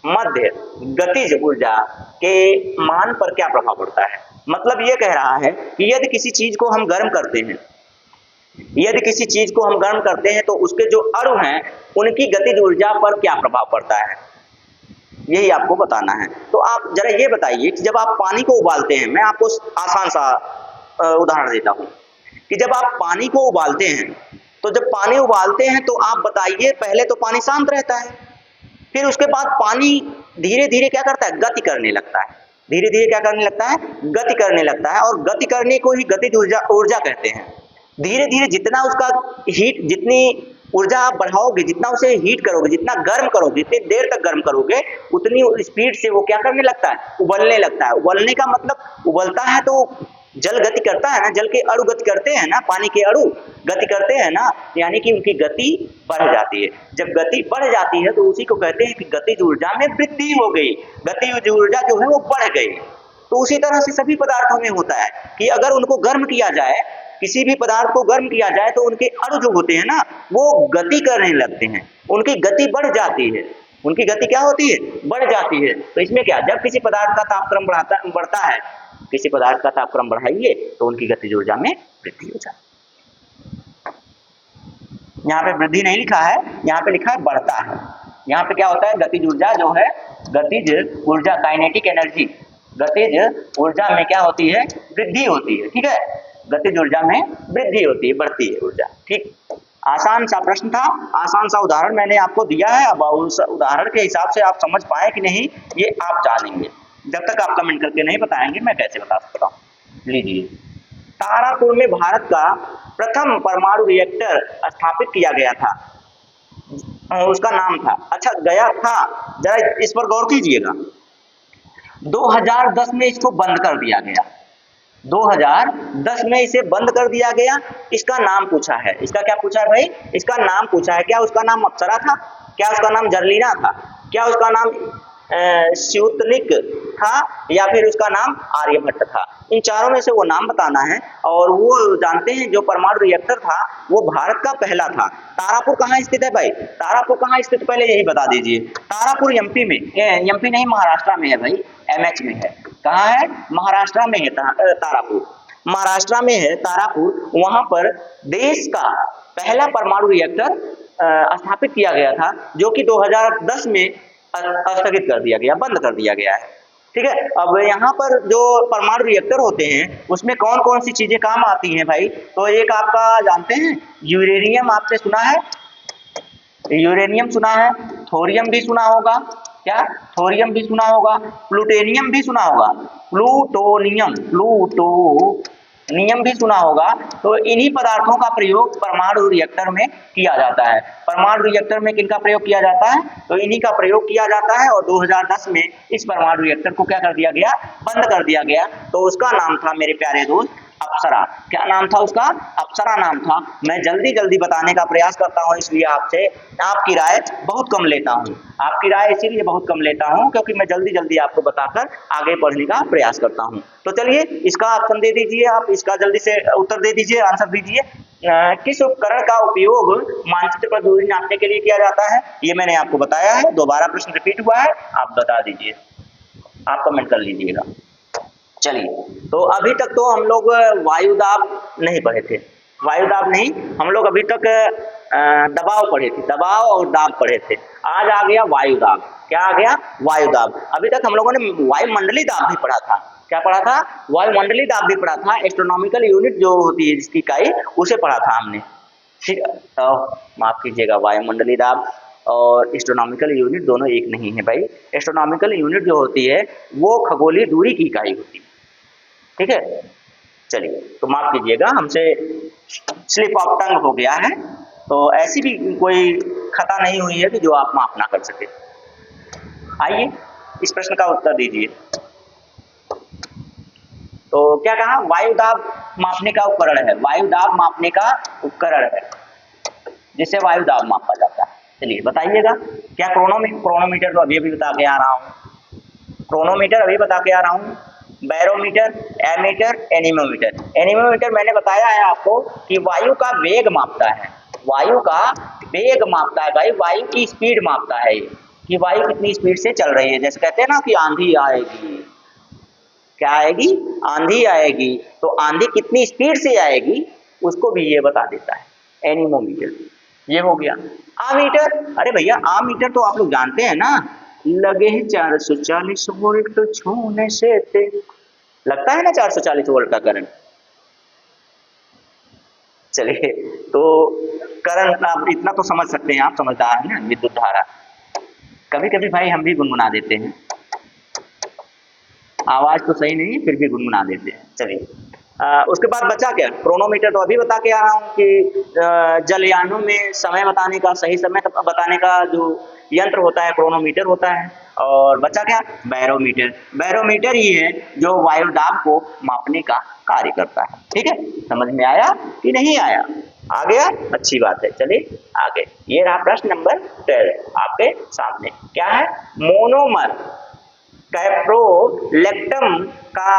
मध्य गतिज ऊर्जा के मान पर क्या प्रभाव पड़ता है? मतलब ये कह रहा है कि यदि किसी चीज को हम गर्म करते हैं, यदि किसी चीज को हम गर्म करते हैं तो उसके जो अणु हैं उनकी गतिज ऊर्जा पर क्या प्रभाव पड़ता है, यही आपको बताना है। तो आप जरा ये बताइए कि जब आप पानी को उबालते हैं, मैं आपको आसान सा उदाहरण देता हूं कि जब आप पानी को उबालते हैं तो जब पानी उबालते हैं तो आप बताइए, पहले तो पानी शांत रहता है, फिर उसके बाद पानी धीरे धीरे क्या करता है? गति करने लगता है। धीरे धीरे क्या करने लगता है? गति करने लगता है। और गति करने को ही गतिज ऊर्जा कहते हैं। धीरे धीरे जितना उसका हीट, जितनी ऊर्जा आप बढ़ाओगे, जितना उसे हीट करोगे, जितना गर्म करोगे, जितनी देर तक गर्म करोगे, उतनी स्पीड से वो क्या करने लगता है? उबलने लगता है। उबलने का मतलब उबलता है तो जल गति करता है ना, जल के अणु गति करते हैं ना, पानी के अणु गति करते हैं ना, यानी कि उनकी गति बढ़ जाती है। जब गति बढ़ जाती है तो उसी को कहते हैं कि गतिज ऊर्जा में वृद्धि हो गई, गतिज ऊर्जा जो है वो बढ़ गई। तो उसी तरह से सभी पदार्थों में होता है कि अगर उनको गर्म किया जाए, किसी भी पदार्थ को गर्म किया जाए तो उनके अणु जो होते हैं ना वो गति करने लगते हैं, उनकी गति बढ़ जाती है। उनकी गति क्या होती है? बढ़ जाती है। तो इसमें क्या, जब किसी पदार्थ का तापक्रम बढ़ता है, किसी पदार्थ का तापक्रम बढ़ाइए तो उनकी गतिज ऊर्जा में वृद्धि हो जाती है। यहाँ पे वृद्धि नहीं लिखा है, यहाँ पे लिखा है बढ़ता है। यहाँ पे क्या होता है? गतिज ऊर्जा जो है, गतिज ऊर्जा, काइनेटिक एनर्जी, गतिज ऊर्जा में क्या होती है? वृद्धि होती है। ठीक है, गतिज ऊर्जा में वृद्धि होती है, बढ़ती है ऊर्जा। ठीक, आसान सा प्रश्न था, आसान सा उदाहरण मैंने आपको दिया है। अब उस उदाहरण के हिसाब से आप समझ पाए कि नहीं ये आप जानेंगे। जब तक आप कमेंट करके नहीं बताएंगे मैं कैसे बता सकता हूँ। लीजिए, तारापुर में भारत का प्रथम परमाणु रिएक्टर स्थापित किया गया था, उसका नाम था, अच्छा गया था, जरा इस पर गौर कीजिएगा। 2010 में इसको बंद कर दिया गया, 2010 में इसे बंद कर दिया गया। इसका नाम पूछा है, इसका क्या पूछा है भाई? इसका नाम पूछा है। क्या उसका नाम अप्सरा था? क्या उसका नाम जर्लिना था? क्या उसका नाम स्युतनिक था? या फिर उसका नाम आर्यभट्ट था? इन चारों में से वो नाम बताना है। और वो जानते हैं जो परमाणु रिएक्टर था वो भारत का पहला था। तारापुर कहाँ स्थित है भाई? तारापुर कहाँ स्थित, पहले यही बता दीजिए। तारापुर एमपी में, एमपी नहीं महाराष्ट्र में है भाई, एमएच में है। कहाँ है? महाराष्ट्र में है तारापुर, महाराष्ट्र में है तारापुर। वहां पर देश का पहला परमाणु रिएक्टर स्थापित किया गया था, जो कि 2010 में स्थगित कर दिया गया, बंद कर दिया गया है। ठीक है, अब यहाँ पर जो परमाणु रिएक्टर होते हैं उसमें कौन कौन सी चीजें काम आती हैं भाई? तो एक आपका जानते हैं यूरेनियम, आपने सुना है? यूरेनियम सुना है, थोरियम भी सुना होगा, क्या? थोरियम भी सुना होगा, प्लूटोनियम भी सुना होगा, प्लूटोनियम भी सुना होगा। तो इन्हीं पदार्थों का प्रयोग परमाणु रिएक्टर में किया जाता है। परमाणु रिएक्टर में किनका प्रयोग किया जाता है? तो इन्हीं का प्रयोग किया जाता है। और 2010 में इस परमाणु रिएक्टर को क्या कर दिया गया? बंद कर दिया गया। तो उसका नाम था मेरे प्यारे दोस्त अप्सरा। क्या नाम था उसका? अप्सरा नाम था। मैं जल्दी जल्दी बताने का प्रयास करता हूं, इसलिए आपसे आपकी राय बहुत कम लेता हूं। आपकी राय इसीलिए बहुत कम लेता हूं क्योंकि मैं जल्दी जल्दी आपको बताकर आगे बढ़ने का प्रयास करता हूं। तो चलिए इसका ऑप्शन दे दीजिए, आप इसका जल्दी से उत्तर दे दीजिए, आंसर दीजिए। किस उपकरण का उपयोग मानचित्र पर दूरी नापने के लिए किया जाता है? ये मैंने आपको बताया है, दोबारा प्रश्न रिपीट हुआ है, आप बता दीजिए, आप कमेंट कर लीजिएगा। चलिए, तो अभी तक तो हम लोग वायुदाब नहीं पढ़े थे, वायुदाब नहीं, हम लोग अभी तक दबाव पढ़े थे, दबाव और दाब पढ़े थे। आज आ गया वायुदाब। क्या आ गया? वायुदाब। अभी तक हम लोगों ने वायुमंडलीय दाब भी पढ़ा था। क्या पढ़ा था? वायुमंडलीय दाब भी पढ़ा था। एस्ट्रोनॉमिकल यूनिट जो होती है जिसकी इकाई, उसे पढ़ा था हमने। ठीक, माफ कीजिएगा, वायुमंडलीय दाब और एस्ट्रोनॉमिकल यूनिट दोनों एक नहीं है भाई। एस्ट्रोनॉमिकल यूनिट जो होती है वो खगोलीय दूरी की इकाई होती है। ठीक है, चलिए, तो माफ कीजिएगा, हमसे स्लिप ऑफ टंग हो गया है, तो ऐसी भी कोई खता नहीं हुई है कि जो आप माफ ना कर सके। आइए इस प्रश्न का उत्तर दीजिए। तो क्या कहा? वायुदाब मापने का उपकरण है, वायुदाब मापने का उपकरण है जिससे वायुदाब मापा जाता है। चलिए बताइएगा, क्या क्रोनोमीटर तो अभी बता के आ रहा हूँ, क्रोनोमीटर अभी बता के आ रहा हूँ, बैरोमीटर, एमीटर, एनीमोमीटर। एनीमोमीटर मैंने बताया है आपको कि वायु का वेग मापता है, वायु का वेग मापता है भाई, वायु की स्पीड मापता है कि वायु कितनी स्पीड से चल रही है। जैसे कहते हैं ना कि आंधी आएगी, क्या आएगी? आंधी आएगी, तो आंधी कितनी स्पीड से आएगी उसको भी ये बता देता है एनीमोमीटर। ये हो गया। आमीटर, अरे भैया आमीटर तो आप लोग जानते हैं ना, लगे हैं 440 वोल्ट तो छूने से लगता है ना 440 वोल्ट का करंट। चलिए, तो करंट आप इतना तो समझ सकते हैं, आप समझदार हैं ना, विद्युत धारा। कभी कभी भाई हम भी गुनगुना देते हैं, आवाज तो सही नहीं है फिर भी गुनगुना देते हैं। चलिए, उसके बाद बचा क्या? क्रोनोमीटर तो अभी बता के आ रहा हूँ कि जलयानों में समय बताने का, सही समय बताने का जो यंत्र होता है क्रोनोमीटर होता है। और बचा क्या? बैरोमीटर। बैरोमीटर ही है जो वायुदाब को मापने का कार्य करता है। ठीक है, समझ में आया कि नहीं आया? आ गया, अच्छी बात है। चलिए आगे, ये रहा प्रश्न नंबर 13 आपके सामने। क्या है? मोनोमर कैप्रोलेक्टम का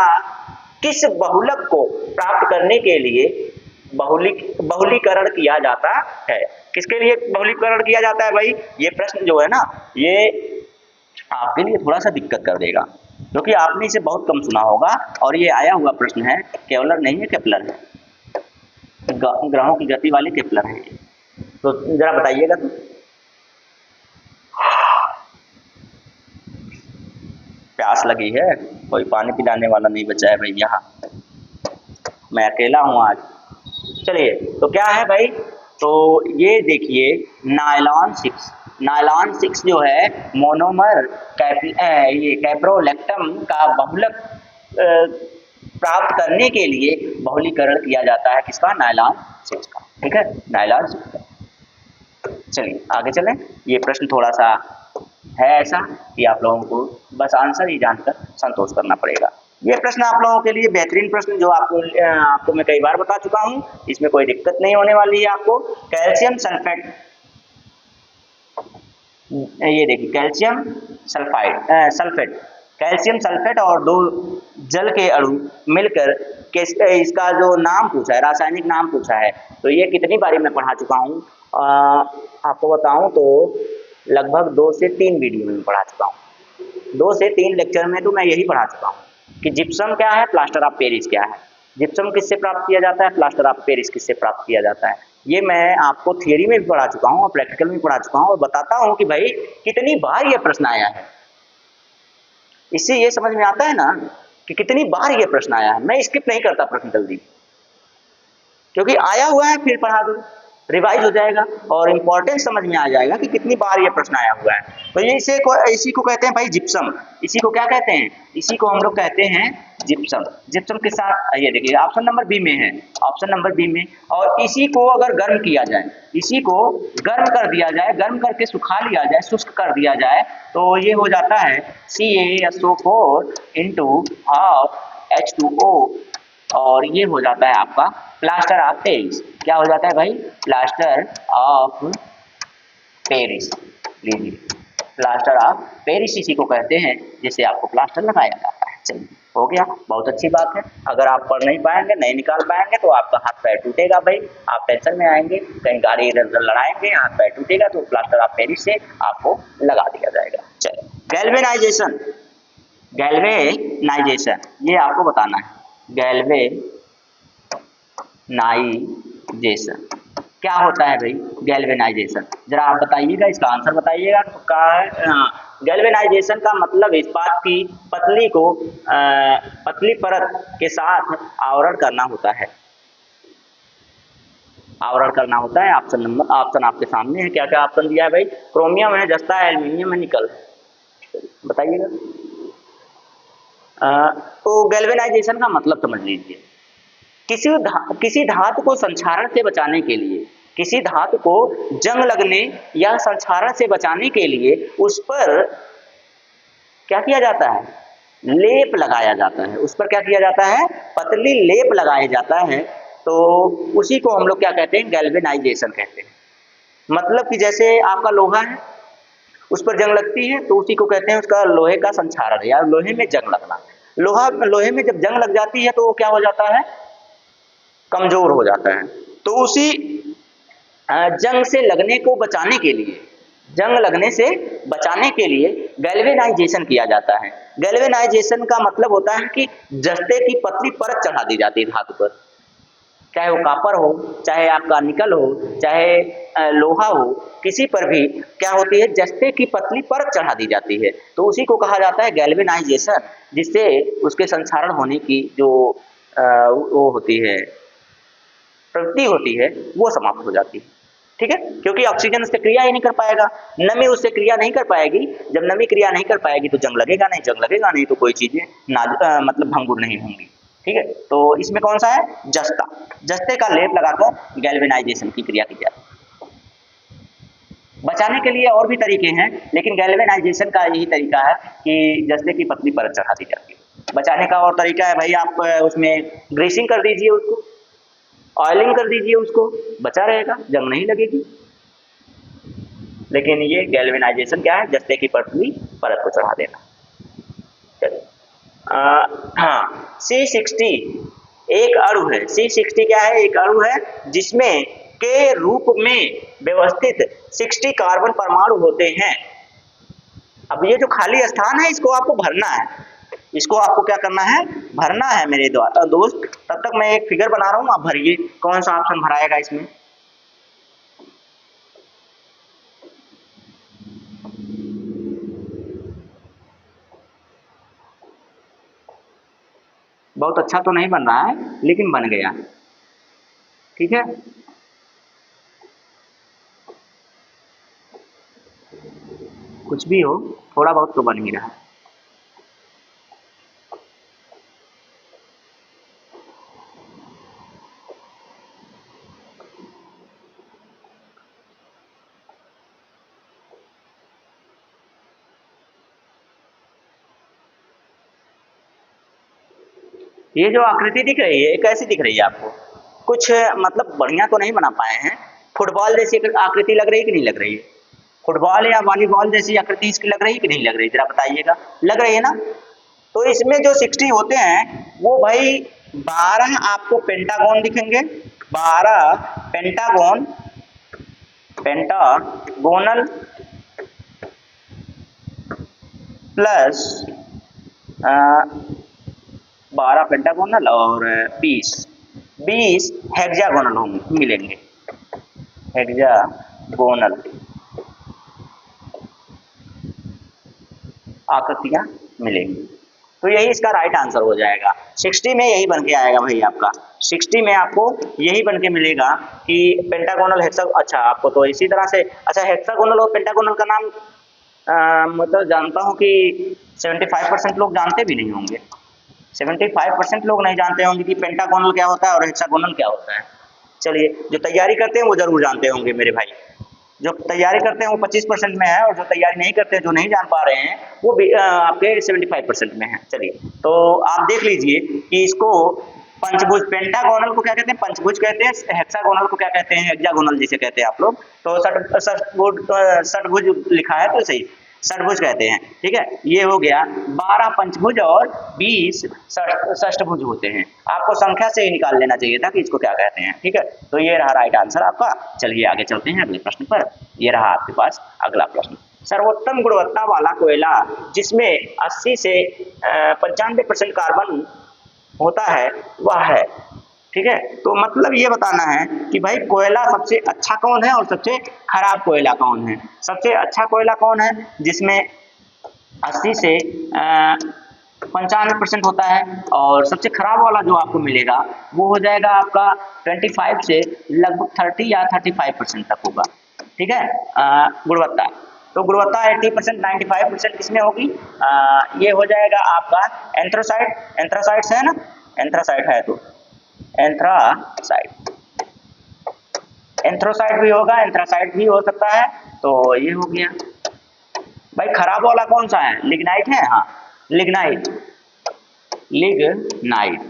किस बहुलक को प्राप्त करने के लिए बहुलीकरण किया जाता है? किसके लिए बहुलीकरण किया जाता है भाई? ये प्रश्न जो है ना, ये आपके लिए थोड़ा सा दिक्कत कर देगा, क्योंकि आपने इसे बहुत कम सुना होगा और ये आया हुआ प्रश्न है, केवलर नहीं है, केपलर है, ग्रहों की गति वाले केपलर है। तो जरा बताइएगा। तो प्यास लगी है, कोई पानी पिलाने वाला नहीं बचा है भाई यहाँ, मैं अकेला हूँ आज। चलिए, तो क्या है भाई? तो ये देखिए, नायलॉन 6, नायलॉन 6 जो है मोनोमर ये कैप्रोलेक्टम का बहुलक प्राप्त करने के लिए बहुलीकरण किया जाता है। किसका? नायलॉन 6 का। ठीक है, नायलॉन 6 का। चलिए आगे चलें। ये प्रश्न थोड़ा सा है ऐसा कि आप लोगों को बस आंसर ही जानकर संतोष करना पड़ेगा। ये प्रश्न आप लोगों के लिए बेहतरीन प्रश्न, जो आपको मैं कई बार बता चुका हूँ, इसमें कोई दिक्कत नहीं होने वाली है आपको। कैल्शियम सल्फेट, ये देखिए कैल्शियम सल्फेट, कैल्शियम सल्फेट और दो जल के अणु मिलकर इसका जो नाम पूछा है, रासायनिक नाम पूछा है, तो ये कितनी बारी मैं पढ़ा चुका हूँ आपको बताऊं तो लगभग 2 से 3 वीडियो में पढ़ा चुका हूँ। 2 से 3 लेक्चर में तो मैं यही पढ़ा चुका हूँ कि जिप्सम क्या है, प्लास्टर ऑफ पेरिस क्या है। जिप्सम किससे प्राप्त किया जाता है, प्लास्टर ऑफ पेरिस किससे प्राप्त किया जाता है। ये मैं आपको थियरी में भी पढ़ा चुका हूँ और प्रैक्टिकल में पढ़ा चुका हूँ, और बताता हूँ कि भाई कितनी बार ये प्रश्न आया है। इससे ये समझ में आता है ना कि कितनी बार ये प्रश्न आया है। मैं स्किप नहीं करता प्रश्न जल्दी, क्योंकि आया हुआ है फिर पढ़ा दो, रिवाइज हो जाएगा और इंपॉर्टेंस समझ में आ जाएगा कि कितनी बार ये प्रश्न आया हुआ है। तो ये इसी को कहते हैं भाई जिप्सम। इसी को क्या कहते हैं? इसी को हम लोग कहते हैं जिप्सम। जिप्सम के साथ ये देखिए ऑप्शन नंबर बी में है, ऑप्शन नंबर बी में। और इसी को अगर गर्म किया जाए, इसी को गर्म कर दिया जाए, गर्म करके सुखा लिया जाए, शुष्क कर दिया जाए, तो ये हो जाता है CaSO4 इंटू हाफ H2O, और ये हो जाता है आपका प्लास्टर ऑफ पेरिस। क्या हो जाता है भाई? Plaster of Paris. लीजिए, प्लास्टर ऑफ पेरिस इसी को कहते हैं जिसे आपको प्लास्टर लगाया जाता है। चलिए हो गया, बहुत अच्छी बात है। अगर आप पढ़ नहीं पाएंगे, नहीं निकाल पाएंगे, तो आपका हाथ पैर टूटेगा भाई, आप टेंशन में आएंगे, कहीं गाड़ी इधर उधर लड़ाएंगे, हाथ पैर टूटेगा, तो प्लास्टर ऑफ पेरिस से आपको लगा दिया जाएगा। चलिए, गैल्वेनाइजेशन, गैल्वेनाइजेशन, ये आपको बताना है। गैल्वेनाइजेशन क्या होता है भाई? गैल्वेनाइजेशन जरा आप बताइएगा, इसका आंसर बताइएगा। तो क्या है? गैल्वेनाइजेशन का मतलब इस्पात की पतली को पतली परत के साथ आवरण करना होता है। आवरण करना होता है। ऑप्शन आपके सामने है। क्या क्या ऑप्शन दिया है भाई? क्रोमियम है, जस्ता है, एल्यूमिनियम है, निकल। बताइएगा। तो गैल्वेनाइजेशन का मतलब समझ लीजिए, किसी धातु को संक्षारण से बचाने के लिए, किसी धातु को जंग लगने या संक्षारण से बचाने के लिए उस पर क्या किया जाता है? लेप लगाया जाता है। उस पर क्या किया जाता है? पतली लेप लगाया जाता है। तो उसी को हम लोग क्या कहते हैं? गैल्वेनाइजेशन कहते हैं। मतलब कि जैसे आपका लोहा है, उस पर जंग लगती है तो उसी को कहते हैं उसका लोहे का संक्षारण या लोहे में जंग लगना। लोहे में जब जंग लग जाती है तो वो क्या हो जाता है? कमजोर हो जाता है। तो उसी जंग से लगने को बचाने के लिए, जंग लगने से बचाने के लिए गैल्वेनाइजेशन किया जाता है। गैल्वेनाइजेशन का मतलब होता है कि जस्ते की पतली परत चढ़ा दी जाती है धातु पर, चाहे वो कॉपर हो, चाहे आपका निकल हो, चाहे लोहा हो, किसी पर भी क्या होती है? जस्ते की पतली परत चढ़ा दी जाती है। तो उसी को कहा जाता है गैल्वेनाइजेशन, जिससे उसके संक्षारण होने की जो वो होती है, प्रवृत्ति होती है, वो समाप्त हो जाती है। ठीक है, क्योंकि ऑक्सीजन उससे क्रिया ही नहीं कर पाएगा, नमी उससे क्रिया नहीं कर पाएगी। जब नमी क्रिया नहीं कर पाएगी तो जंग लगेगा नहीं, जंग लगेगा नहीं तो कोई चीजें मतलब भंगुर नहीं होंगी। ठीक है, तो इसमें कौन सा है? जस्ता। जस्ते का लेप लगाकर गैल्वेनाइजेशन की क्रिया की जाती है। बचाने के लिए और भी तरीके हैं, लेकिन गैल्वेनाइजेशन का यही तरीका है कि जस्ते की पतली परत चढ़ा दी जाती है। बचाने का और तरीका है भाई, आप उसमें ग्रीसिंग कर दीजिए, उसको ऑयलिंग कर दीजिए, उसको बचा रहेगा, जंग नहीं लगेगी। लेकिन ये गैल्वेनाइजेशन क्या है? जस्ते की पतली परत को चढ़ा देना। चलिए, हाँ, C60 एक अणु है। C60 क्या है? एक अणु है जिसमें के रूप में व्यवस्थित 60 कार्बन परमाणु होते हैं। अब ये जो खाली स्थान है इसको आपको भरना है, इसको आपको क्या करना है? भरना है मेरे दोस्त। तब तक मैं एक फिगर बना रहा हूं, आप भरिए कौन सा ऑप्शन भराएगा इसमें। बहुत अच्छा तो नहीं बन रहा है लेकिन बन गया। ठीक है, कुछ भी हो, थोड़ा बहुत तो बन ही रहा है। ये जो आकृति दिख रही है, कैसी दिख रही है आपको? कुछ मतलब बढ़िया तो नहीं बना पाए हैं। फुटबॉल जैसी आकृति लग रही कि नहीं लग रही है? फुटबॉल या वॉलीबॉल जैसी आकृति इसकी लग रही कि नहीं लग रही? जरा बताइएगा। लग रही है ना? तो इसमें जो 60 होते हैं वो भाई 12 आपको पेंटागन दिखेंगे, 12 पेंटागोनल प्लस 12 पेंटागोनल और 20 हेक्सागोनल होंगे, मिलेंगे। हेक्सागोनल आकृतियां मिलेंगी। तो यही इसका राइट आंसर हो जाएगा। 60 में यही बन के आएगा भाई आपका। 60 में आपको यही बन के मिलेगा कि पेंटागोनल अच्छा आपको तो इसी तरह से, अच्छा हेक्सागोनल और पेंटागोनल का नाम मतलब जानता हूँ कि 75% लोग जानते भी नहीं होंगे। 75% लोग नहीं जानते होंगे कि पेंटागोनल क्या होता है और हेक्सागोनल क्या होता है। चलिए, जो तैयारी करते हैं वो जरूर जानते होंगे मेरे भाई। जो तैयारी करते हैं वो 25% में है, और जो तैयारी नहीं करते हैं, जो नहीं जान पा रहे हैं, वो भी आपके 75% में है। चलिए, तो आप देख लीजिए कि इसको पंचभुज, पेंटागोनल को क्या कहते हैं? पंचभुज कहते हैं। हेक्सागोनल को क्या कहते हैं? हेक्सागोनल जिसे कहते हैं आप लोग। तो षटभुज लिखा है तो सही, षटभुज कहते हैं। ठीक है, ये हो गया। 12 पंचभुज और 20 षष्ठभुज होते हैं। आपको संख्या से ही निकाल लेना चाहिए था कि इसको क्या कहते हैं। ठीक है, तो ये रहा राइट आंसर आपका। चलिए आगे चलते हैं अगले प्रश्न पर। ये रहा आपके पास अगला प्रश्न। सर्वोत्तम गुणवत्ता वाला कोयला जिसमें 80 से 95% कार्बन होता है वह है। ठीक है, तो मतलब ये बताना है कि भाई कोयला सबसे अच्छा कौन है और सबसे खराब कोयला कौन है। सबसे अच्छा कोयला कौन है जिसमें 80 से 95% होता है, और सबसे खराब वाला जो आपको मिलेगा वो हो जाएगा आपका 25 से लगभग 30 या 35% तक होगा। ठीक है, गुणवत्ता, तो गुणवत्ता 80% 95% किसमें होगी, ये हो जाएगा आपका एंथ्रासाइड। एंथ्रासाइड्स है ना, एंथ्रासाइड है तो एंथ्रासाइड, एंथ्रोसाइड भी होगा, एंथ्रासाइड भी हो सकता है, तो ये हो गया। भाई खराब वाला कौन सा है, लिग्नाइट है, हाँ लिग्नाइट, लिग्नाइट,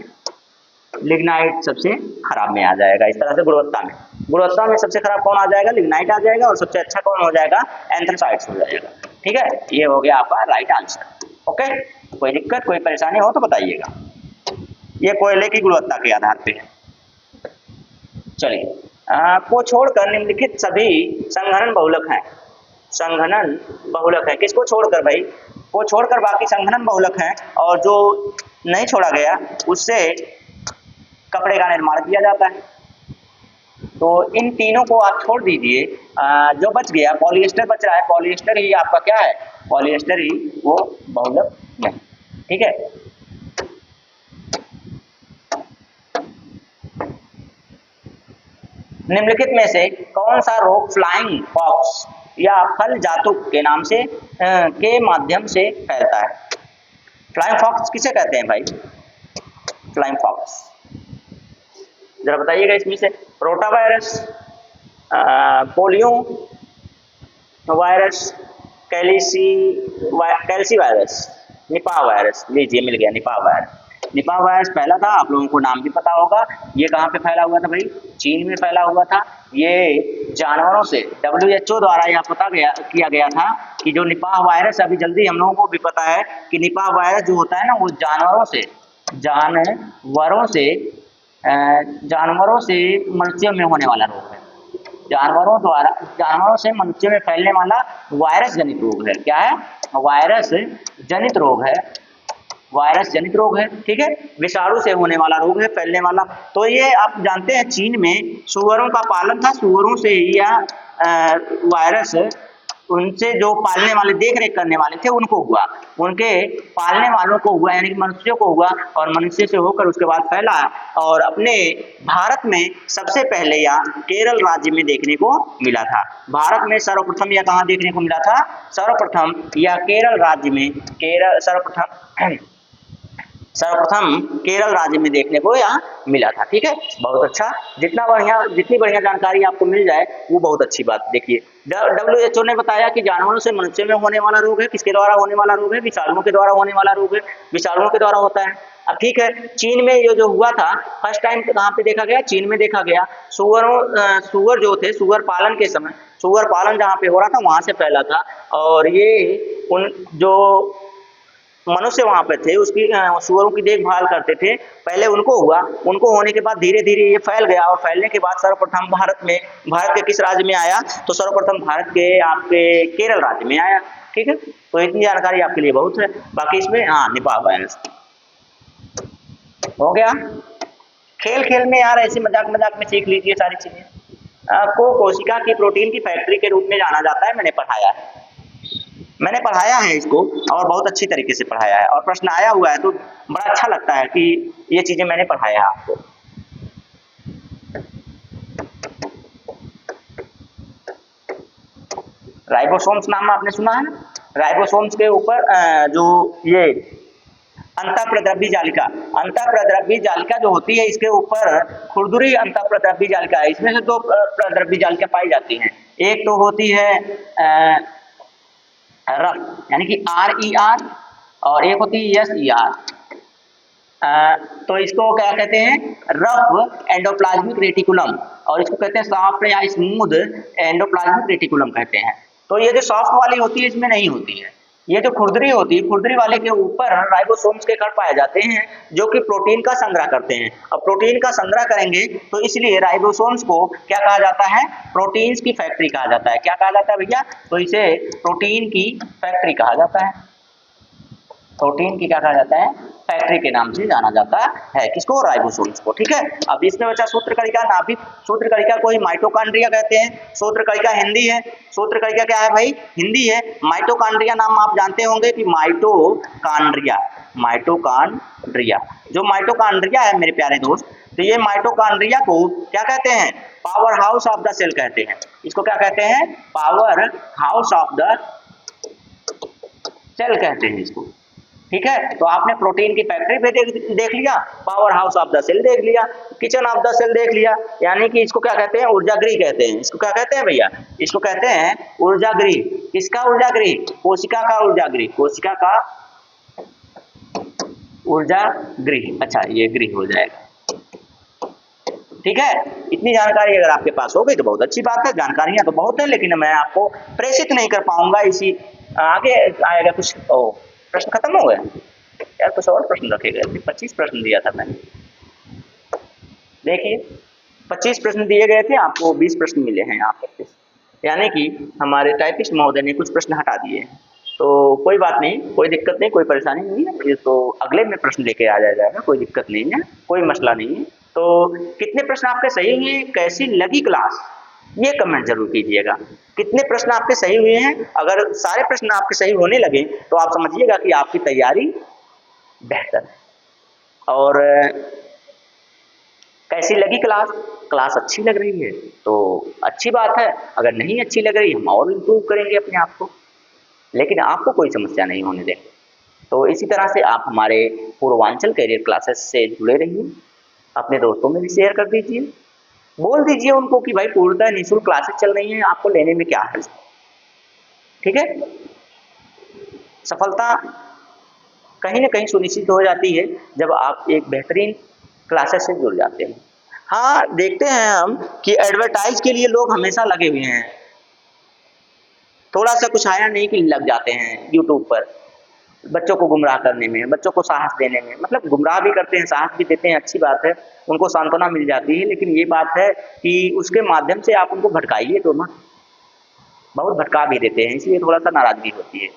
लिग्नाइट सबसे खराब में आ जाएगा। इस तरह से गुणवत्ता में सबसे खराब कौन आ जाएगा, लिग्नाइट आ जाएगा, और सबसे अच्छा कौन हो जाएगा, एंथ्रासाइड्स हो जाएगा। ठीक है, ये हो गया आपका राइट आंसर। ओके, कोई दिक्कत कोई परेशानी हो तो बताइएगा। ये कोयले की गुणवत्ता के आधार पे है। चलिए, को छोड़कर निम्नलिखित सभी संघनन बहुलक हैं। संघनन बहुलक है, किसको छोड़कर भाई, को छोड़कर बाकी संघनन बहुलक हैं, और जो नहीं छोड़ा गया उससे कपड़े का निर्माण किया जाता है। तो इन तीनों को आप छोड़ दीजिए, जो बच गया पॉलिएस्टर बच रहा है, पॉलिएस्टर ही आपका क्या है, पॉलिएस्टर ही वो बहुलक है। ठीक है, निम्नलिखित में से कौन सा रोग फ्लाइंग फॉक्स या फल जातुक के नाम से के माध्यम से फैलता है। फ्लाइंग फॉक्स किसे कहते हैं भाई, फ्लाइंग फॉक्स जरा बताइएगा इसमें से। Rota virus, polio virus, कैल्सी virus, Nipah virus, लीजिए मिल गया निपाह वायरस। निपाह वायरस फैला था, आप लोगों को नाम भी पता होगा। ये कहाँ पे फैला हुआ था भाई, चीन में फैला हुआ था। ये जानवरों से WHO द्वारा यह पता किया गया था कि जो निपाह वायरस, अभी जल्दी हम लोगों को भी पता है कि निपाह वायरस जो होता है ना, वो जानवरों से मनुष्यों में होने वाला रोग है। जानवरों से मनुष्यों में फैलने वाला वायरस जनित रोग है। क्या है, वायरस जनित रोग है, वायरस जनित रोग है। ठीक है, विषाणु से होने वाला रोग है, फैलने वाला। तो ये आप जानते हैं चीन में सुअरों का पालन था, सुअरों से ही यह वायरस, उनसे जो पालने वाले देख रेख करने वाले थे उनको हुआ, उनके पालने वालों को हुआ, यानी कि मनुष्यों को हुआ, और मनुष्य से होकर उसके बाद फैला। और अपने भारत में सबसे पहले यह केरल राज्य में देखने को मिला था। भारत में सर्वप्रथम यह कहाँ देखने को मिला था, सर्वप्रथम यह केरल राज्य में, सर्वप्रथम केरल राज्य में देखने को यहाँ मिला था। ठीक है, बहुत अच्छा, जितनी बढ़िया जानकारी आपको मिल जाए वो बहुत अच्छी बात। देखिए, WHO ने बताया कि जानवरों से मनुष्य में होने वाला रोग है, किसके द्वारा होने वाला रोग है, विषाणुओं के द्वारा होने वाला रोग है, विषाणुओं के द्वारा होता है। अब ठीक है, चीन में ये जो हुआ था फर्स्ट टाइम कहाँ पे देखा गया, चीन में देखा गया। सुअर जो थे, सुअर पालन के समय, सुअर पालन जहाँ पे हो रहा था वहां से फैला था। और ये उन जो मनुष्य वहां पे थे उसकी सुअरों की देखभाल करते थे, पहले उनको हुआ, उनको होने के बाद धीरे धीरे ये फैल गया, और फैलने के बाद सर्वप्रथम भारत के किस राज्य में आया, तो सर्वप्रथम भारत के आपके केरल राज्य में आया। ठीक है, तो इतनी जानकारी आपके लिए बहुत है। बाकी इसमें हाँ निपाह वायरस हो गया। खेल खेल में यार ऐसे मजाक में सीख लीजिए सारी चीजें। को कोशिका की प्रोटीन की फैक्ट्री के रूप में जाना जाता है, मैंने पढ़ाया है इसको, और बहुत अच्छी तरीके से पढ़ाया है, और प्रश्न आया हुआ है तो बड़ा अच्छा लगता है कि ये चीजें मैंने पढ़ाया है आपको। राइबोसोम्स नाम आपने सुना है ना, राइबोसोम्स के ऊपर जो ये अंतःप्रद्रव्य जालिका जो होती है, इसके ऊपर खुरदुरी अंतःप्रद्रव्य जालिका है। इसमें से दो प्रद्रव्य जालिका पाई जाती हैं, एक तो होती है रफ यानी कि RER, और एक होती है SER। तो इसको क्या कहते हैं, रफ एंडोप्लाज्मिक रेटिकुलम, और इसको कहते हैं सॉफ्ट या स्मूथ एंडोप्लाज्मिक रेटिकुलम कहते हैं। तो ये जो सॉफ्ट वाली होती है इसमें नहीं होती है, ये जो खुरदरी होती है, खुरदरी वाले के ऊपर राइबोसोम्स के कण पाए जाते हैं जो कि प्रोटीन का संग्रह करते हैं। अब प्रोटीन का संग्रह करेंगे तो इसलिए राइबोसोम्स को क्या कहा जाता है, प्रोटीन्स की फैक्ट्री कहा जाता है। क्या कहा जाता है भैया, तो इसे प्रोटीन की फैक्ट्री कहा जाता है। प्रोटीन की क्या कहा जाता है, फैक्ट्री के नाम से जाना जाता है, किसको, राइबोसोम्स को। ठीक है, अब इसमें बचा सूत्रकणिका, नाभिक। सूत्रकणिका को ही माइटोकॉन्ड्रिया कहते हैं। सूत्रकणिका हिंदी है, सूत्रकणिका क्या है भाई, हिंदी है। माइटोकॉन्ड्रिया नाम आप जानते होंगे कि माइटोकॉन्ड्रिया, माइटोकॉन्ड्रिया, जो माइटोकॉन्ड्रिया है मेरे प्यारे दोस्त, तो ये माइटोकॉन्ड्रिया को क्या कहते हैं, powerhouse of the cell कहते हैं। इसको क्या कहते हैं, powerhouse of the cell कहते हैं इसको। ठीक है, तो आपने प्रोटीन की फैक्ट्री पे देख लिया, powerhouse of the cell देख लिया, किचन ऑफ द सेल देख लिया, यानी कि इसको क्या कहते हैं, ऊर्जागृह कहते हैं। इसको क्या कहते हैं भैया, इसको कहते हैं ऊर्जागृह। किसका ऊर्जागृह, कोशिका का ऊर्जागृह, कोशिका का ऊर्जागृह। अच्छा, ये गृह हो जाएगा। ठीक है, इतनी जानकारी अगर आपके पास हो गई तो बहुत अच्छी बात है। जानकारियां तो बहुत है, लेकिन मैं आपको प्रेषित नहीं कर पाऊंगा। इसी आगे आएगा कुछ। ओ, प्रश्न खत्म हो गया यार, कुछ और प्रश्न रखे गए थे। 25 प्रश्न दिया था मैंने, देखिए 25 प्रश्न दिए गए थे, आपको 20 प्रश्न मिले हैं यहाँ पर, यानी कि हमारे टाइपिस्ट महोदय ने कुछ प्रश्न हटा दिए हैं। तो कोई बात नहीं, कोई दिक्कत नहीं, कोई परेशानी नहीं है, ये तो अगले में प्रश्न लेके आ जाएगा, कोई दिक्कत नहीं है, कोई मसला नहीं है। तो कितने प्रश्न आपके सही हुए, कैसी लगी क्लास, ये कमेंट जरूर कीजिएगा। कितने प्रश्न आपके सही हुए हैं, अगर सारे प्रश्न आपके सही होने लगे तो आप समझिएगा कि आपकी तैयारी बेहतर है। और कैसी लगी क्लास, क्लास अच्छी लग रही है तो अच्छी बात है, अगर नहीं अच्छी लग रही हम और इम्प्रूव करेंगे अपने आप को, लेकिन आपको कोई समस्या नहीं होने देंगे। तो इसी तरह से आप हमारे पूर्वांचल कैरियर क्लासेस से जुड़े रहिए, अपने दोस्तों में भी शेयर कर दीजिए, बोल दीजिए उनको कि भाई पूर्णतः निःशुल्क क्लासेस चल रही हैं, आपको लेने में क्या है। ठीक है, सफलता कहीं ना कहीं सुनिश्चित हो जाती है जब आप एक बेहतरीन क्लासेस से जुड़ जाते हैं। हाँ, देखते हैं हम कि एडवर्टाइज के लिए लोग हमेशा लगे हुए हैं, थोड़ा सा कुछ आया नहीं कि लग जाते हैं यूट्यूब पर, बच्चों को गुमराह करने में, बच्चों को साहस देने में, मतलब गुमराह भी करते हैं, साहस भी देते हैं, अच्छी बात है, उनको सांत्वना मिल जाती है। लेकिन ये बात है कि उसके माध्यम से आप उनको भटकाइए तो ना, बहुत भटका भी देते हैं, इसलिए थोड़ा सा नाराजगी होती है।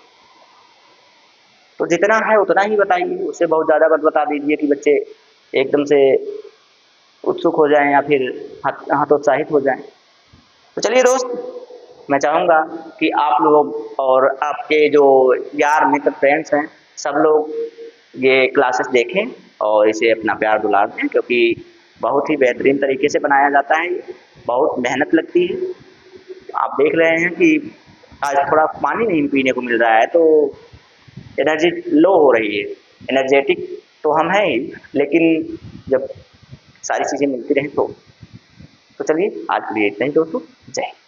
तो जितना है उतना ही बताइए, उससे बहुत ज़्यादा मत बता दीजिए कि बच्चे एकदम से उत्सुक हो जाएं या फिर हतोत्साहित हो जाएं। तो चलिए दोस्त, मैं चाहूँगा कि आप लोग और आपके जो यार मित्र फ्रेंड्स हैं सब लोग ये क्लासेस देखें और इसे अपना प्यार दुलार दें, क्योंकि बहुत ही बेहतरीन तरीके से बनाया जाता है, बहुत मेहनत लगती है। आप देख रहे हैं कि आज थोड़ा पानी नहीं पीने को मिल रहा है तो एनर्जी लो हो रही है। एनर्जेटिक तो हम हैं ही, लेकिन जब सारी चीज़ें मिलती रहें तो चलिए आज के लिए इतना ही दोस्तों, जय हिंद।